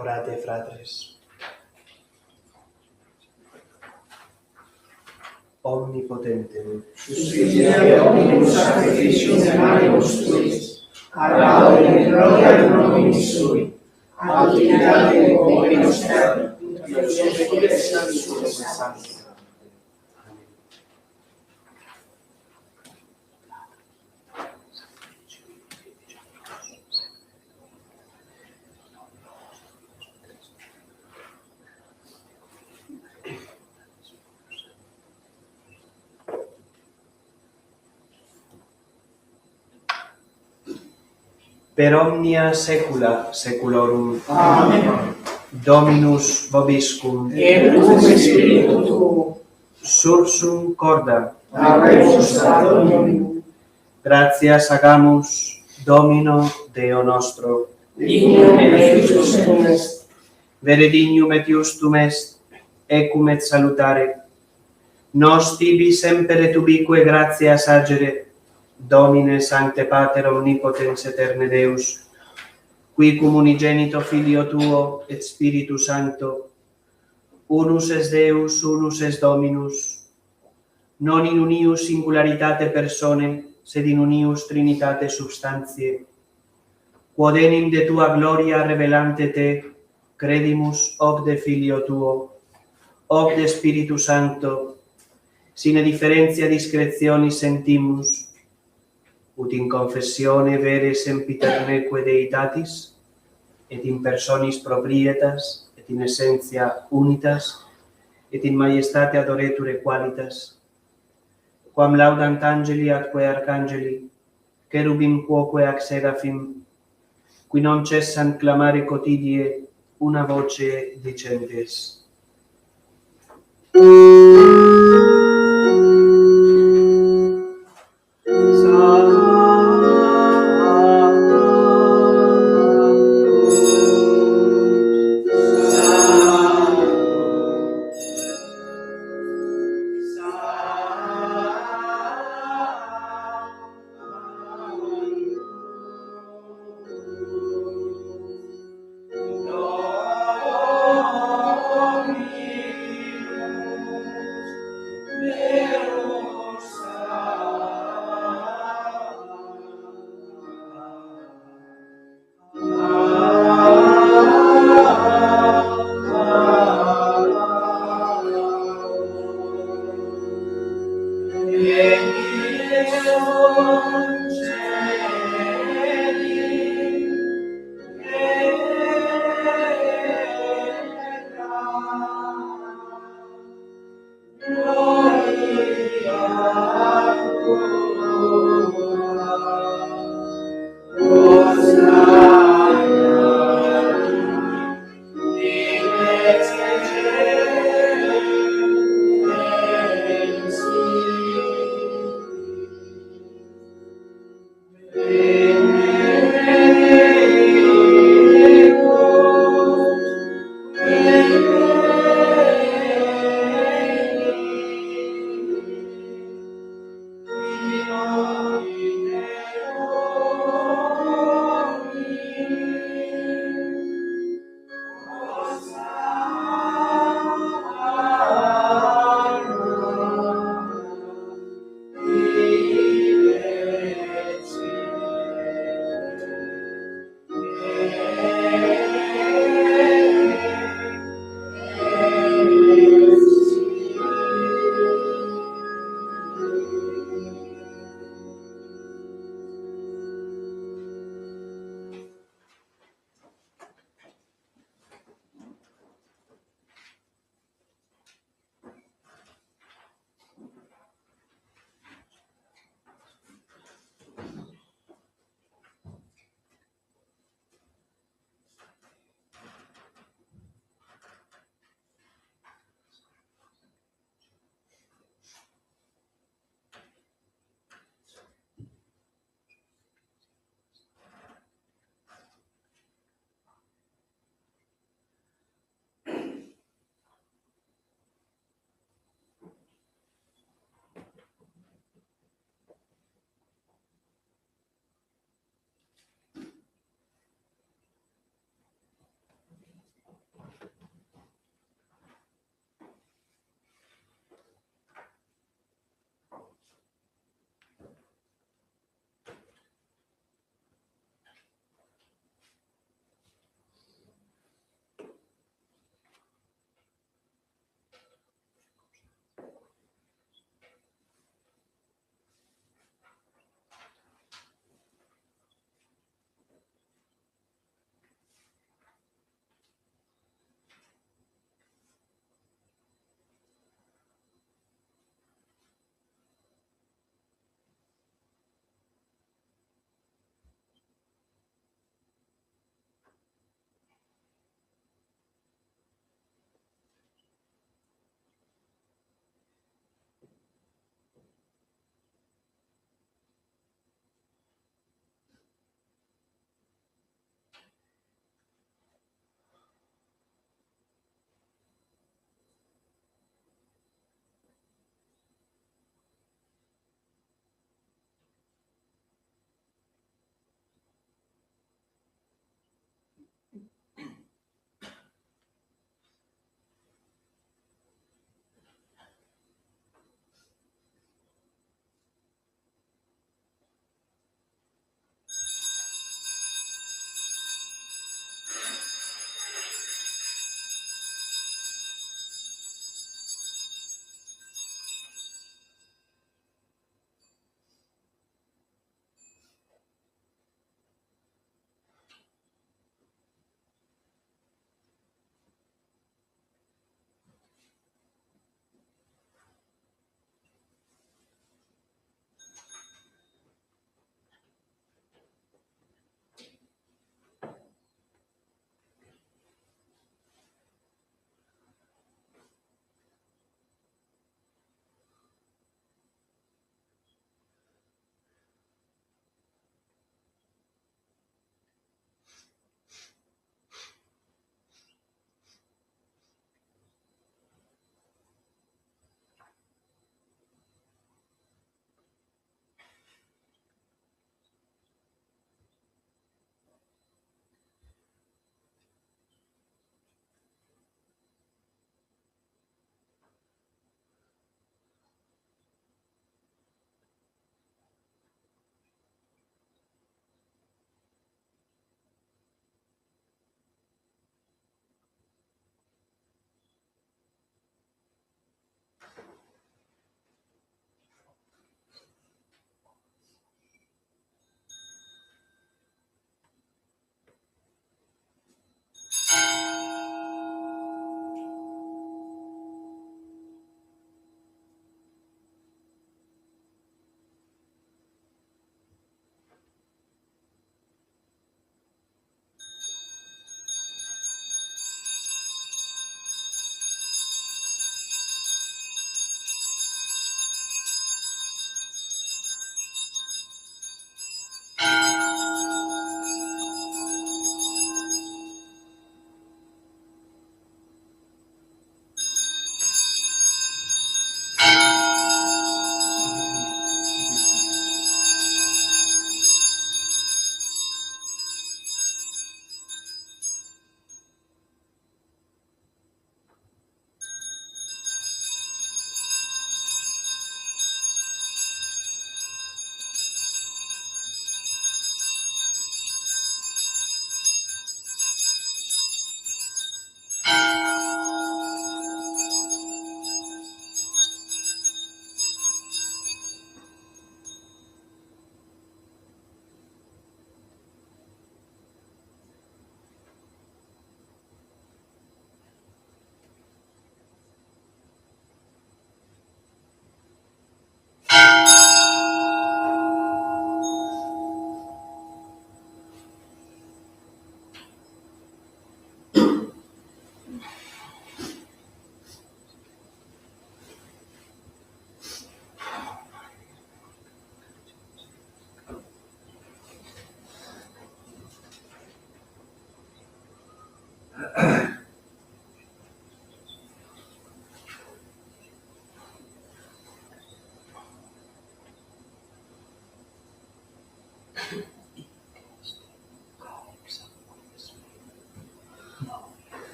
Orate, fratres. Omnipotentem, Suscite omnibus sacrificium animus tuis, ad laudem et gloria nomini sui, ad utilitate omni nostri, et secula sanctus. per omnia saecula saeculorum. Amen. Dominus vobiscum. Et cum spiritu tuo, Sursum corda. habemus ad Dominum, Gratias hagamus Domino Deo nostro. dignum et justum est. Vere dignum et justum est, ecum et salutare. Nos tibi semper et ubique gratias agere, Domine Sancte Pater Omnipotens Eterne Deus, qui cum unigenito Filio Tuo et Spiritus Sancto, unus es Deus, unus es Dominus, non in unius singularitate persone, sed in unius Trinitate substantiae, quod enim de Tua gloria revelante Te, credimus hoc de Filio Tuo, hoc de Spiritus Sancto, sine differentia discretionis sentimus, ut in confessione vere sempiterneque Deitatis, et in personis proprietas, et in essentia unitas, et in majestate adoreture qualitas, quam laudant angeli atque arcangeli, cherubim quoque ac seraphim, qui non cessant clamare quotidie una voce dicentes.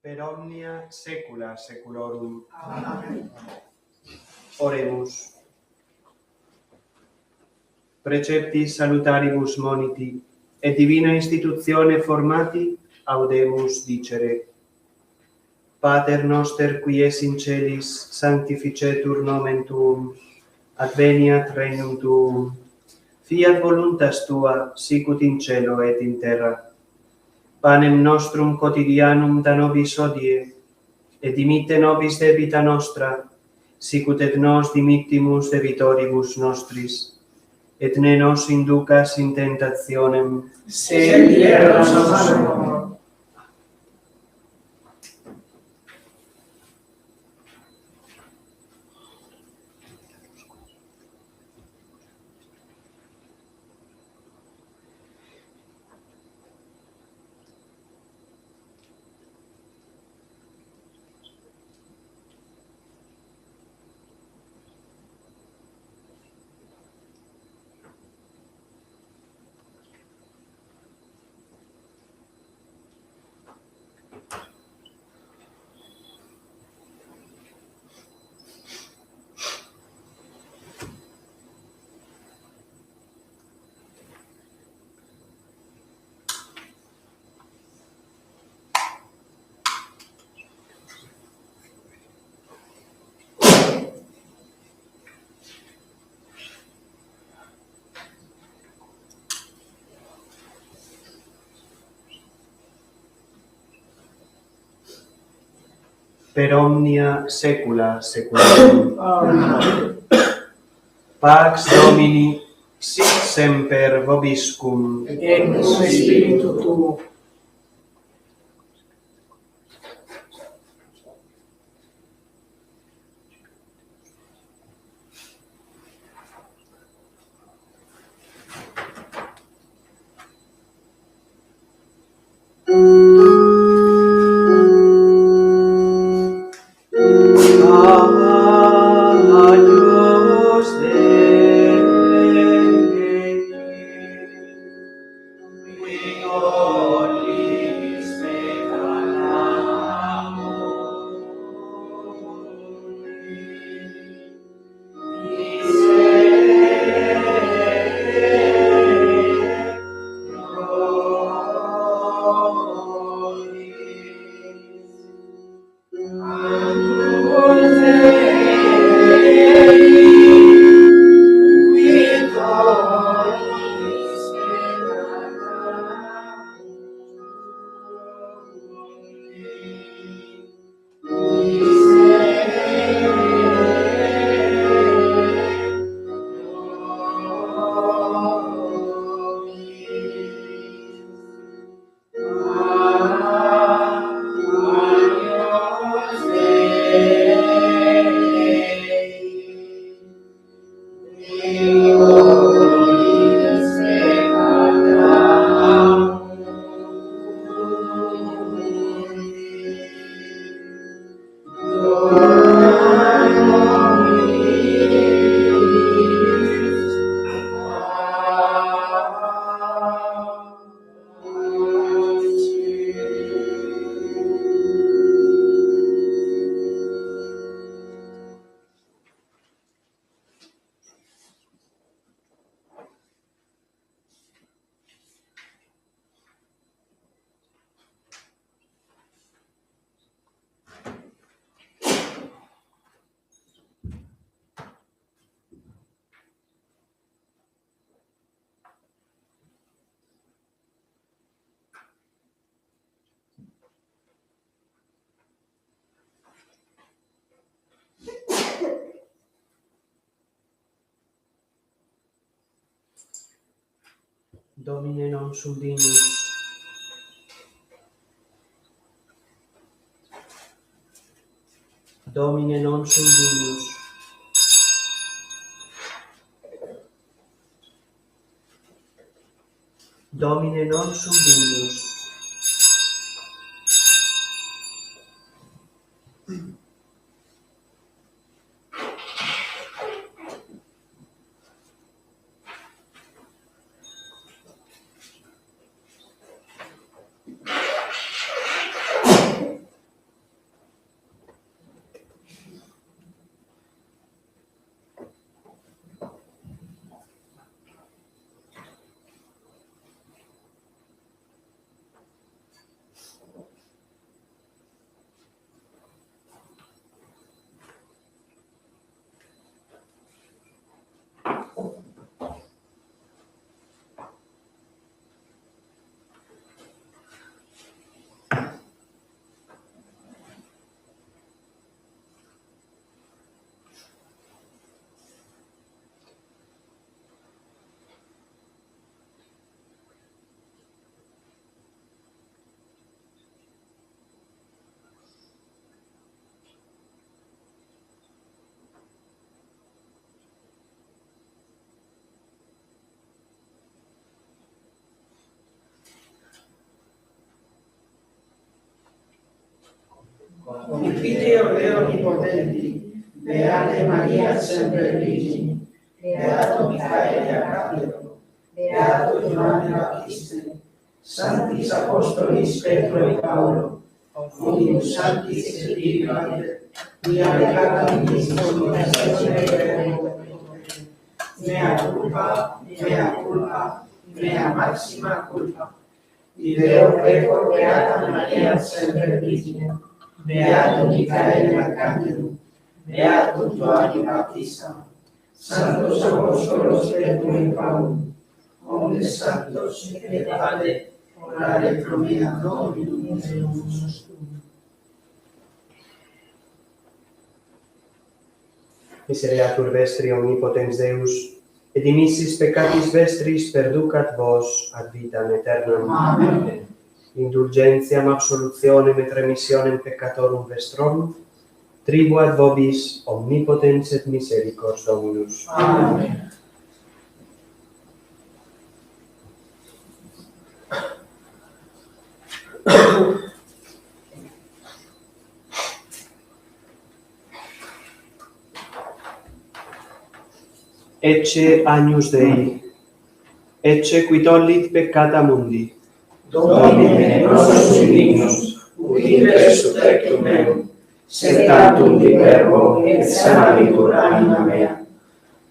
per omnia saecula saeculorum. Amen. Oremus. Preceptis salutaribus moniti, et divina institutione formati, audemus dicere. Pater noster, qui es in celis, sanctificetur nomen tuum, adveniat regnum tuum, fiat voluntas tua, sicut in cielo et in terra. Panem nostrum quotidianum da nobis hodie, et dimitte nobis debita nostra, sicut et nos dimittimus debitoribus nostris. Et ne nos inducas in tentationem, Sed libera nos a malo. per omnia saecula saeculorum. Amen. Pax Domini sit semper vobiscum. Et cum spiritu tuo. Agnus Dei, qui nobis peccator, Domine non sum dignus. Domine non sum dignus. Domine non sum dignus. Confiteor Dei Onnipotenti, Beate Maria Semper Virgine, Beato Michael Arcangelo, Beato Giovanni Battista, Sanctis Apostolis Petro e Paolo, Omnibus Sanctis Spiritu Sancti, via legata mea culpa, mea maxima culpa. Ideo pecor beata Maria Semper Virgine, Beato Michael Arcangelo, Beato Giovanni Battista, Santos Apostolos Petro e Paolo, omnes santos et Pade, orare pro mea Dominum Deus nostrum. Misereatur vestri omnipotens Deus, et dimissis peccatis vestris perducat vos ad vitam aeternam. Amen. Indulgentiam absolutionem et remissionem peccatorum vestrum, tribuat vobis omnipotens et misericors Dominus. Amen. Ecce Agnus Dei, ecce qui tollit peccata mundi. Domine nostrum dignus, udite subtectum meum, sed tantum di verbo et sanabitur anima mea.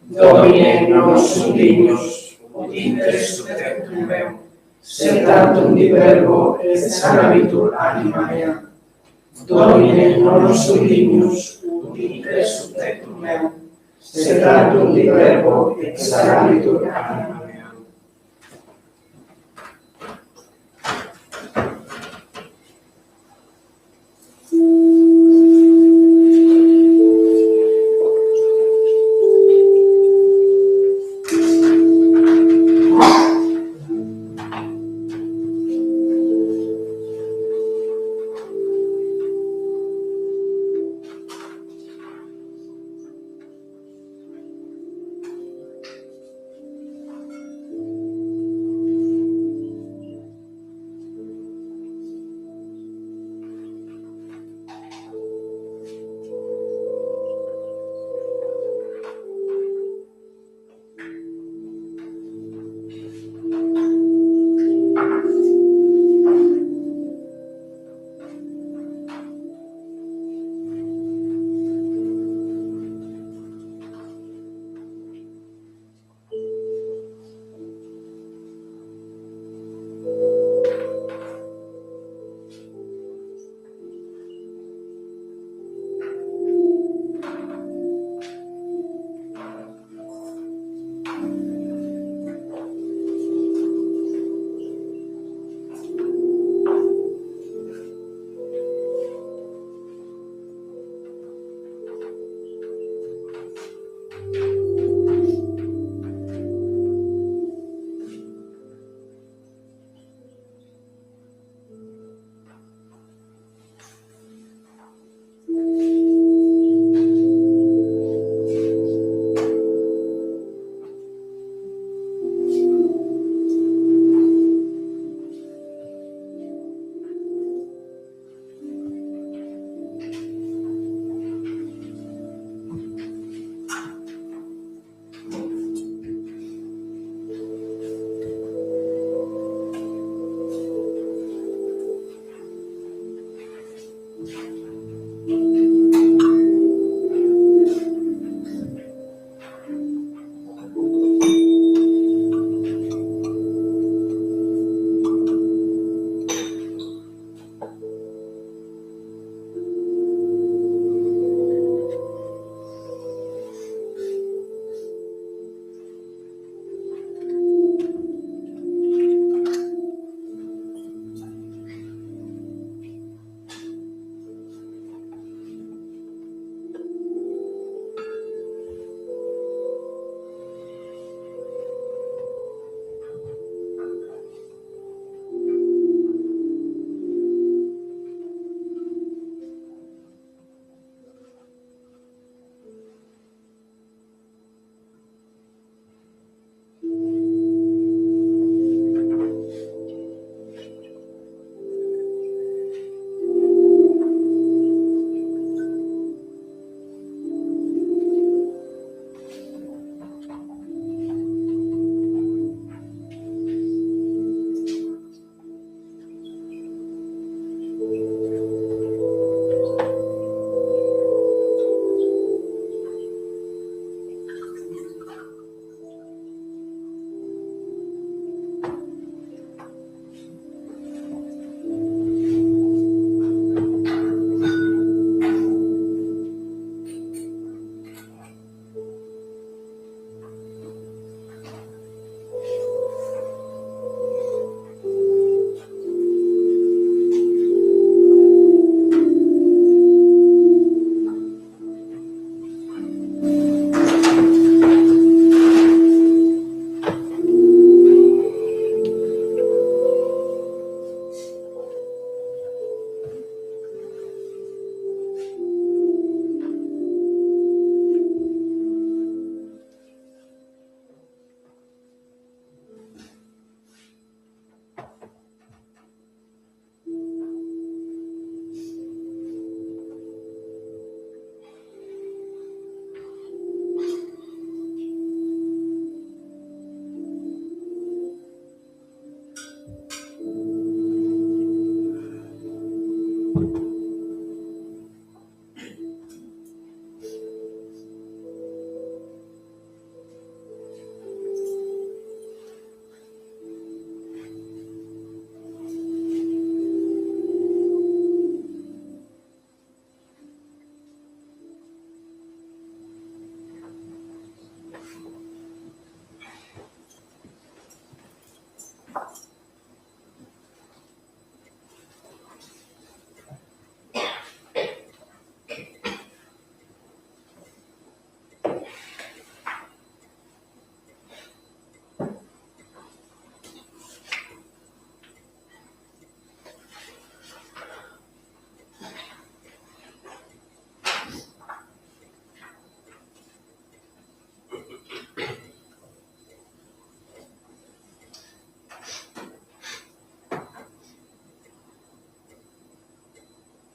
Domine nostrum dignus, udite subtectum meum, sed tantum di verbo et sanabitur anima mea. Domine nostrum dignus, udite subtectum meum, sed tantum di verbo et sanabitur anima mea.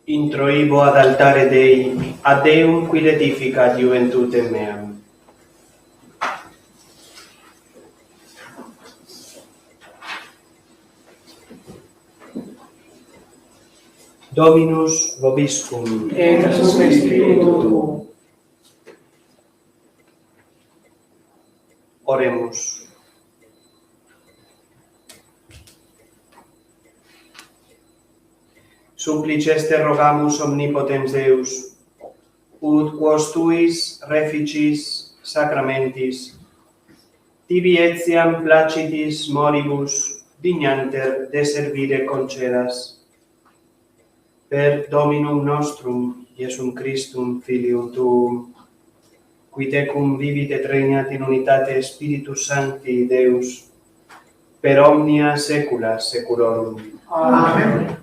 introibo ad altare Dei, ad Deum qui edificat juventutem meam. Dominus vobiscum. Et cum spiritu tuo. Oremus. Supplices te rogamus omnipotens Deus, ut quos tuis reficis sacramentis, tibi etiam placitis moribus dignanter de servire concedas. Per Dominum nostrum, Iesum Christum, Filium tuum, qui tecum vivit et regnat in unitate Spiritus Sancti Deus, per omnia saecula saeculorum. Amen.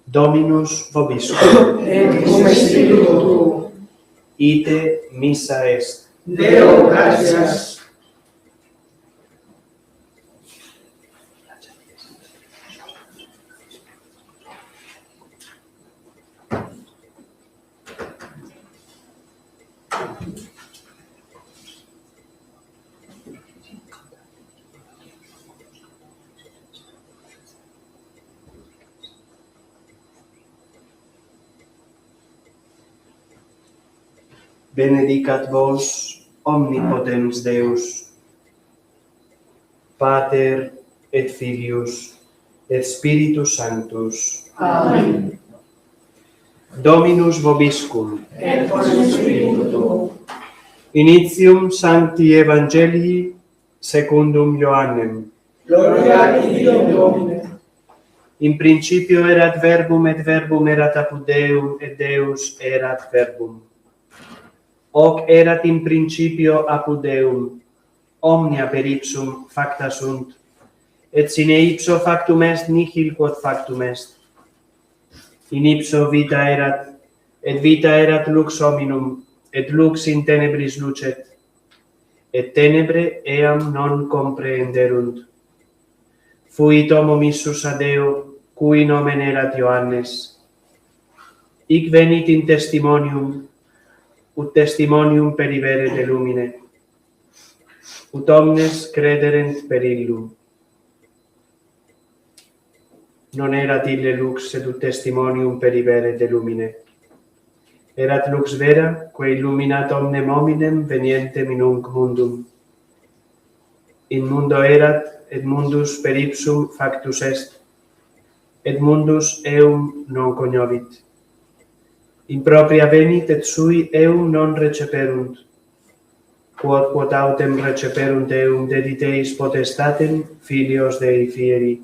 Dominus vobiscum. Et cum spiritu tuo. Ite missa est. Deo gratias. Benedicat vos omnipotens Deus, Pater et Filius et Spiritus Sanctus. Amen. Dominus vobiscum. Et cum spiritu tuo. Initium Sancti Evangelii secundum Ioannem. Gloria a Dio Domine. In principio erat verbum et verbum erat apud Deum et Deus erat verbum. Hoc erat in principio apud Deum, omnia per ipsum facta sunt, et sine ipso factum est nihil quod factum est. In ipso vita erat, et vita erat lux hominum, et lux in tenebris lucet, et tenebre eam non comprehenderunt. Fuit homo missus a Deo, cui nomen erat Ioannes. Hic venit in testimonium, ut testimonium peribere de lumine, ut omnes crederent per illum. Non erat ille lux, sed ut testimonium peribere de lumine. Erat lux vera, quae illuminat omnem hominem venientem in nunc mundum. In mundo erat, et mundus per ipsum factus est, et mundus eum non cognovit. In propria venit, et sui eum non receperunt. Quod autem receperunt eum dedit eis potestatem filios Dei fieri,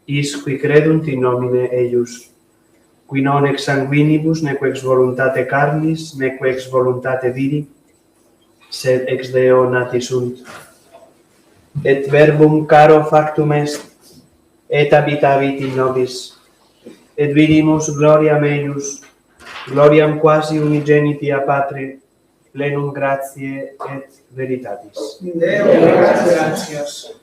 is qui credunt in nomine eius, qui non ex sanguinibus, neque ex voluntate carnis, neque ex voluntate viri, sed ex Deo nati sunt. Et verbum caro factum est, et habitavit in nobis, et vidimus gloriam eius, gloriam quasi unigeniti a Patre, plenum gratiae et veritatis. Deo gratias.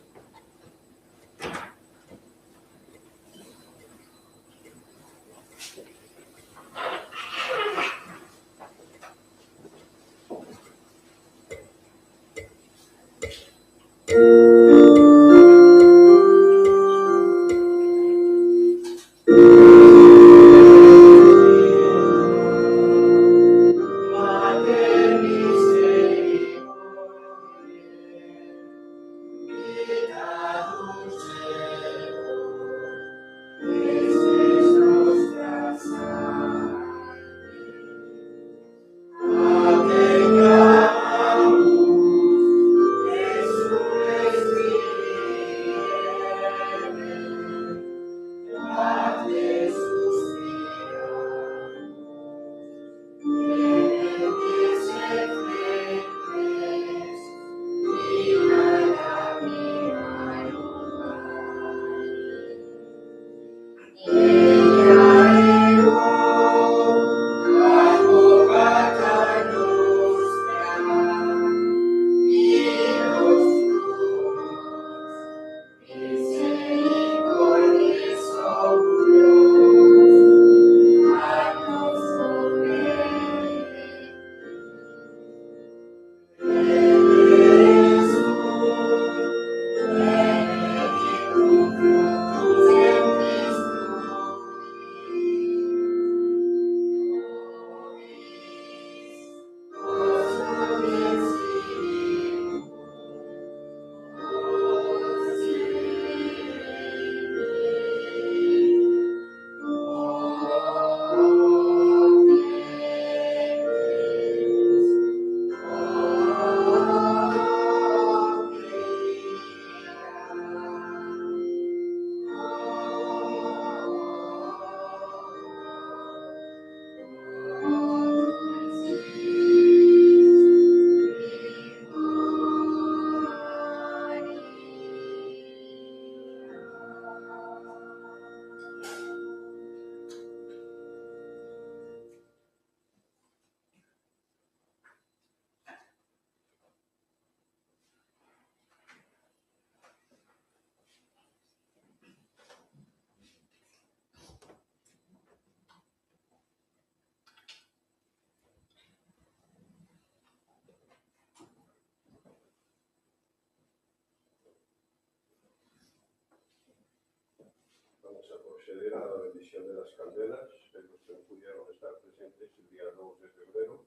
vamos a proceder a la bendición de las candelas, de los que no pudieron estar presentes el día 2 de febrero,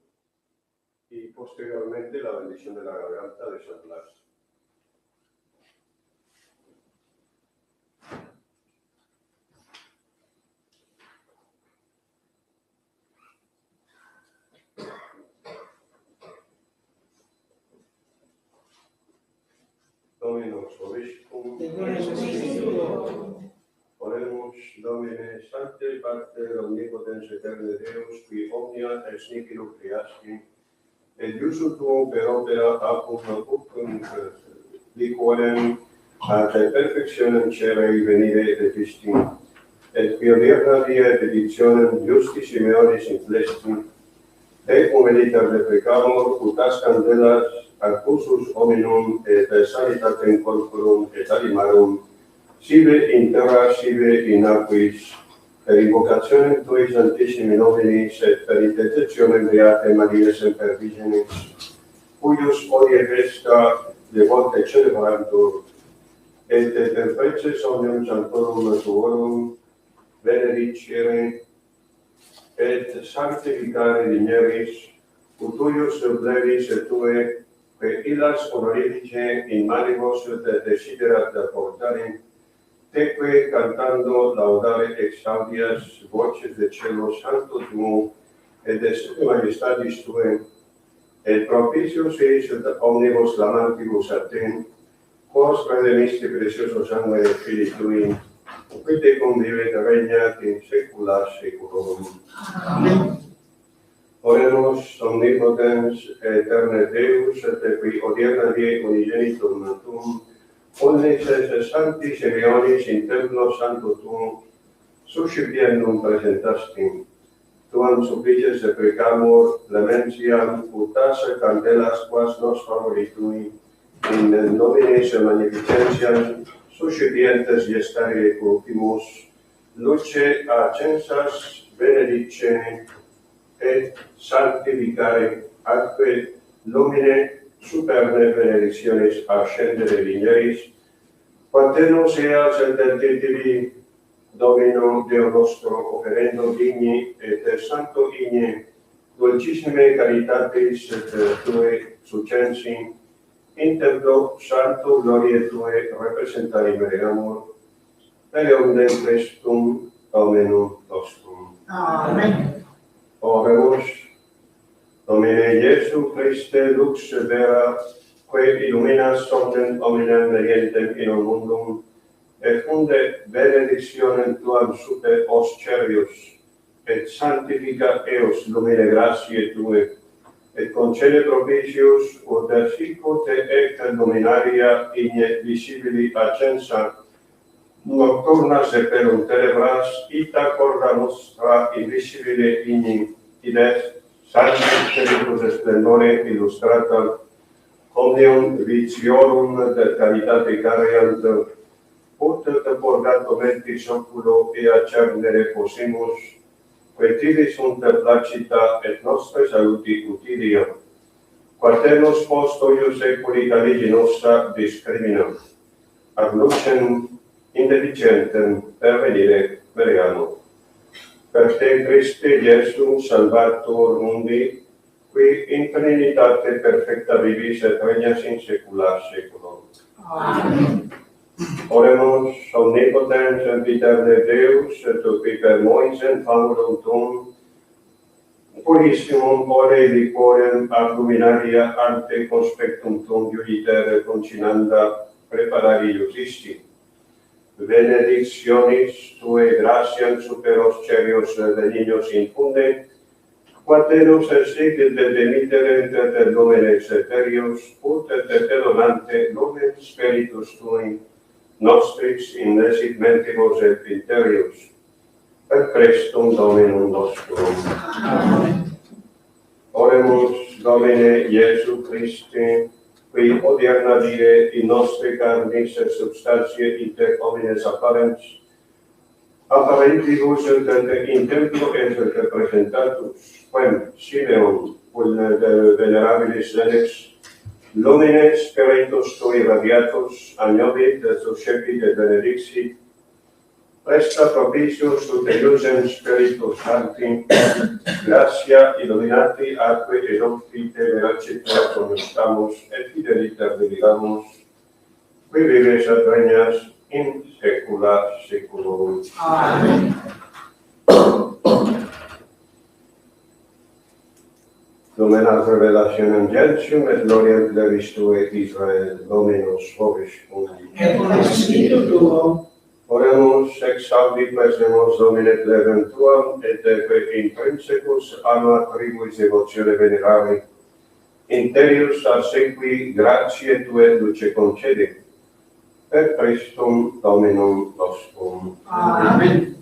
y posteriormente la bendición de la garganta de San Blas. Dominus vobiscum, Oremus Domine Sancte Pater Omnipotens Eterne Deus, qui omnia ex nihilo creasti, et iusum tuum per opera apud noctum liquorem ad perfectionem cerae venire defisti, et qui odierna die petitionem Justi Simeonis inflesti, tecum eliter deprecamur, putas candelas, accusus hominum et sanitatem corporum et animarum, sive in terra, sive in aquis, per invocationem Tui Santissimi Nominis et per intercessionem Beatae Mariae Semper Virginis, cuius odie festa devote celebrantur, et per preces omnium sanctorum tuorum benedicere et sanctificare digneris, ut tuius blevis et Tue, que illas honorifice in manibus et desiderat portare, teque cantando laudare ex audias voces de cielo santo tuo, et de sute majestatis Tue, et propitius eis et omnibus lamantibus a Te, quos redemisti precioso sangue de Filii Tui, qui Tecum vivet regnat in saecula saeculorum. Amen. Oremus omnipotens eterne Deus, et qui odierna die unigenitum Tuum, omnes es sancti Simeonis in templo santo Tuum, suscipiendum presentasti, Tuam supplices deprecamur, clementiam, putas candelas quas nos favori Tui, in nominis magnificentiam, suscipientes gestare ultimus, luce accensas benedice, et sanctificare atque nomine superne benedictionis ascendere vigneris, quantenus eas et tituli Domino Deo nostro offerendo digni et santo igne, dulcissime caritatis et Tue succensi, in templo santo gloriae Tue representari meregamur, per eundem Christum Dominum nostrum. Amen. Oremus, Domine Iesu Christe lux vera, que illuminas somnem hominem medientem in mundum, et funde benedictionem Tuam super os cerius, et sanctifica eos lumine gratiae Tue, et concede propitius ut sicut ec luminaria igne visibili accensa, nocturna seperum tenebras, ita corda nostra invisibile igni, id est sanctus spiritus splendore illustrata, omnium viciorum de caritate careant, ut purgato mentis oculo e accernere possimus, que tibi sunt placita et nostre saluti utilia. Quaternos post oius seculi caligi nostra discriminam, ad lucem indeficientem pervenire meregamur. Per Te, Christe Iesu, Salvator mundi, qui in Trinitate perfecta vivis et regnas in saecula saeculorum. Amen. Oremus omnipotens et eterne Deus, et qui per Moisem favorum Tuum, purissimum ore liquorem ad luminaria ante conspectum Tuum iuditere concinanda preparari iusisti. Benedictionis Tue gratiam super os cerios benignos infunde, quaterus exigit et demitteret et lumenes eterius, ut et donante lumen spiritus Tui, nostris innesit mentibus et interius, per Christum Dominum nostrum. Amen. Oremus Domine Iesu Christe, qui odierna die in nostre carnis et substantiae inter homines apparentibus et in templo et representatus, quem Simeon, venerabilis lenex, lumine spiritus Tui radiatus, agnobit et suscepit et benedixit, resta propitius ut eiusem Spiritus Sancti, gratia illuminati atque eloquite veraciter coniustamus et fideliter delegamus, qui vives et regnas in saecula saeculorum. Amen. Nomenat revelationem gentium et gloriam plebis Tue, Israel, Dominus vobiscum. Et con spiritu tuo. Oremus ex salvi presemus Domine plebem Tuam, et eque intrinsecus anima tribuis devotione venerari, interius a sequi gratiae Tue luce concedi, per Christum Dominum nostrum. Amen.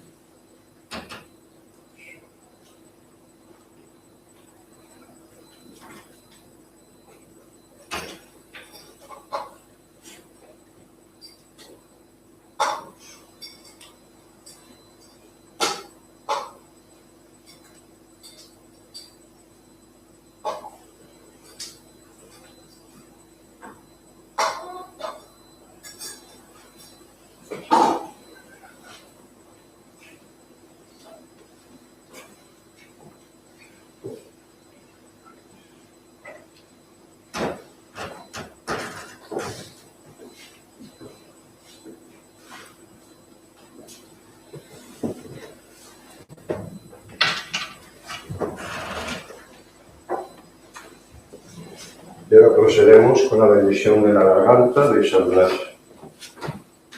Y ahora procedemos con la bendición de la garganta de San Blas.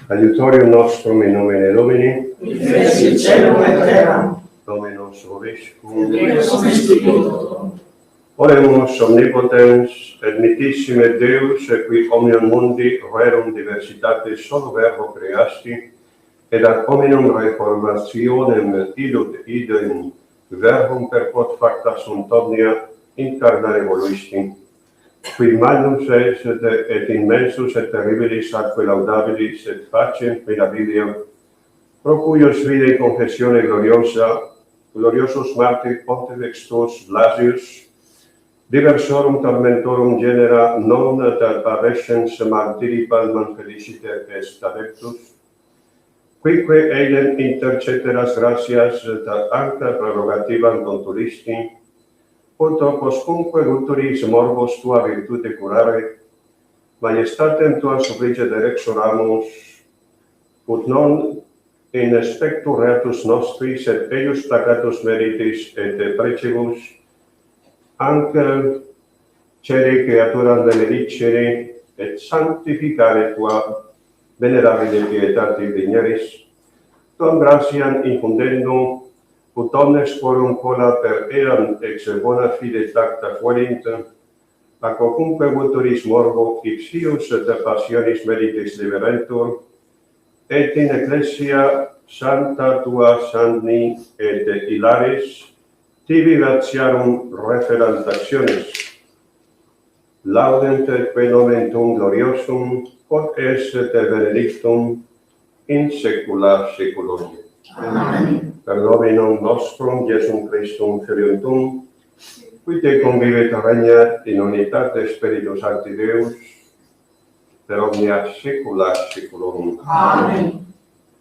Aiutorium nostrum in nomine Domini, Qui feci celum et terram. Dominus vobiscum. Deus Instituto. Oremus omnipotens et mitissime Deus, qui omnium mundi rerum diversitatis solo verbo creasti, et ad hominum reformationem illud idem verbum per quod facta sunt omnia incarnare voluisti, qui magnus est et immensus et terribilis atque laudabilis et faciem mirabilia, pro cuius videi confessione gloriosus martir pontifex tuus Blasius, diversorum tormentorum genera non parescens martiri palmam feliciter est adeptus, quique eidem inter ceteras gratias anca prerogativam contulisti, ut postcunque guturis morbos tua virtute curare, majestatem tua supplicet exoramus, ut non in spectu reatus nostris et eius placatus meritis et precibus, anque cere creaturam benedicere et sanctificare tua venerabile pietate digneris, tuam gratiam infundendo, ut omnes quorum cola per eam ex bona fide tacta fuerint, a quocunque vuturis morbo ipsius de passionis meritis liberentur, et in ecclesia santa tua sanni et hilaris tibi gratiarum referantationis. Laudent et nomentum gloriosum, quod est benedictum in saecula saeculorum. Amen. Per Dominum nostrum, Iesum Christum, Filium Tuum, qui te convivet regnat in unitate Spiritus Sancti Deus, per omnia saecula saeculorum. Amen.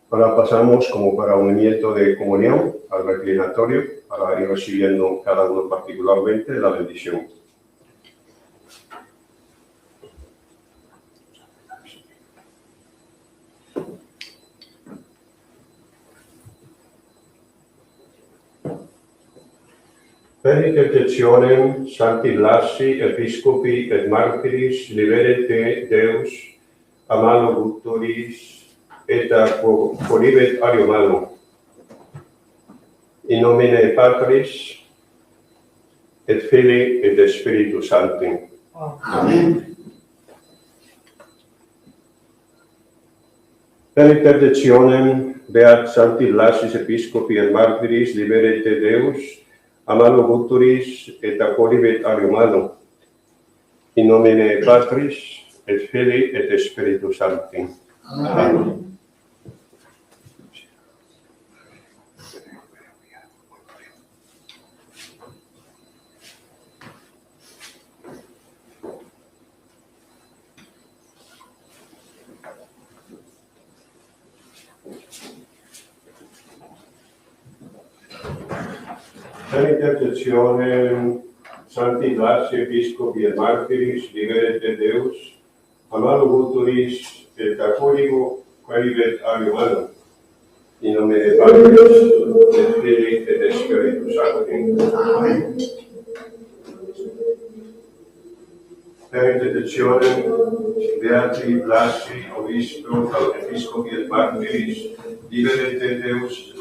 Ahora pasamos, como para un movimiento de comunión, al reclinatorio, para ir recibiendo cada uno particularmente la bendición. Per intercessionem Sancti Blasi, Episcopi et Martyris, liberete Deus, amalo guturis, et quolibet ariumalo. In nomine Patris, et Filii, et Spiritus Sancti. Amen. Per intercessionem Beat Sancti Blasis, Episcopi et Martyris, liberete Deus, amalo guturis, et quolibet ariumalo. In nomine Patris, et Filii, et Spiritus Sancti. Amen. Per intercessione Sancti Blasi Episcopi et Martyris, liberate Deus, amalo mutuis et acoligo, quae animalum, in nomine Patris, et Filii, et Spiritus Sancti. Amen. Per intercessione Beati Blasi, Obispo, Episcopi et Martyris, liberate Deus,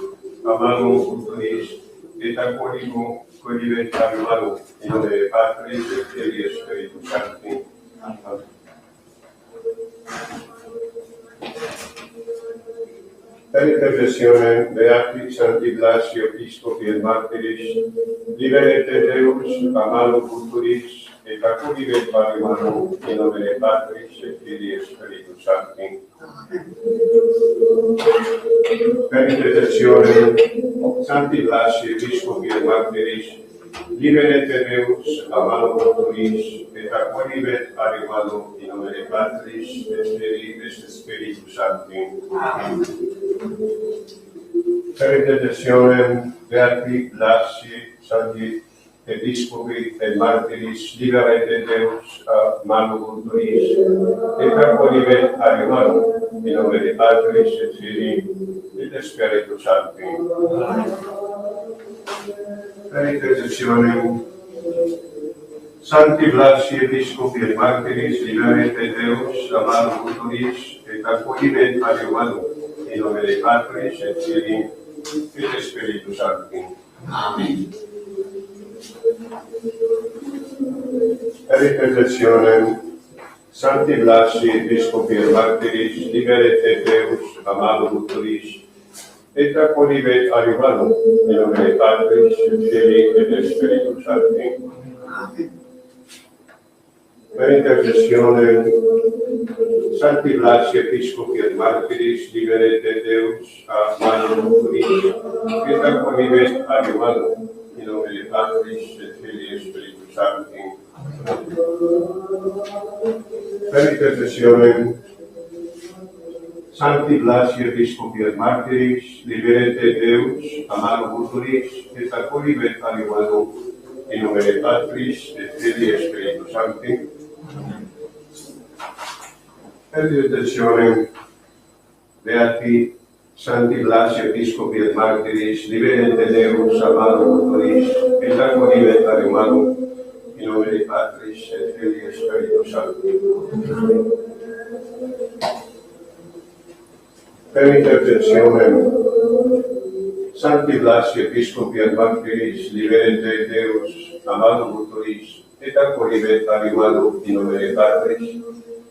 amalo mutuis et acoligo, quae animalum, in nomine Patris, et Filii, et Spiritus Sancti. Amen. Per intercessione Beati Sancti Blasi, Episcopi et Martyris, liberate Deus, amalo futuris, et acoliget animalum, in nomine Patris, et Filii, et Spiritus Sancti. Per intercessione Sancti Blasi, Episcopi et Martyris, liberate Deus, amalo futuris, et acoliget animalum, in nomine Patris, et Filii, et Spiritus Sancti. Amen. Per intercessione Beati Blasi, Sancti Episcopi et Martyris, liberate Deus, amalo futuris, et acoliget animalum, in nomine Patris, et Filii, et Spiritus Sancti. Per intercessione Sancti Blasi, Episcopi et Martyris, liberate Deus, amalo futuris, et acoliget animalum, in nomine Patris, et Filii, et Spiritus Sancti. Amen. Per intercessione Sancti Blasi, Episcopi et Martyris, liberate Deus, amalo futuris, et acoliget animalum, in nomine Patris, et Filii, et Spiritus Sancti. Amen. Per intercessione Sancti Blasi, Episcopi et Martyris, liberate Deus, amalo futuris, et acoliget animalum, in nomine Patris, et Filii, et Spiritus Sancti. Per intercessione Sancti Blasi, Episcopi et Martyris, liberate Deus, amalo futuris, et acoliget animalum, in nomine Patris, et Filii, et Spiritus Sancti. Per intercessione Beati Sancti Blasi, Episcopi et Martyris, liberate Deus, amalo futuris, et acoliget animalum, in nomine Patris, et Filii, et Spiritus Sancti. Per intercessione Sancti Blasi, Episcopi et Martyris, liberate Deus, amalo futuris, et acoliget animalum, in nomine Patris,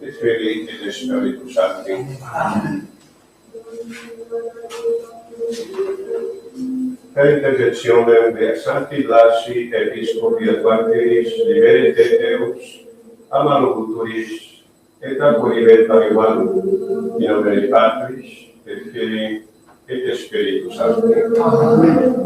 et Filii, et Spiritus Sancti. Amen. Per intercessione de Sancti Blasi, Episcopi et Martyris, liberate Deus, amalo futuris, et acoliget animalum, in nomine Patris, et Filii, et Spiritus Sancti. Amen.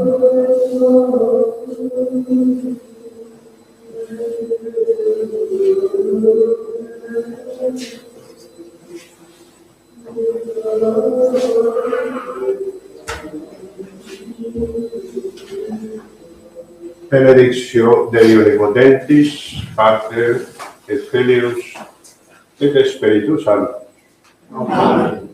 Benedictio Dei Omnipotentis, Pater et Filius et Spiritus Sanctus. Amen.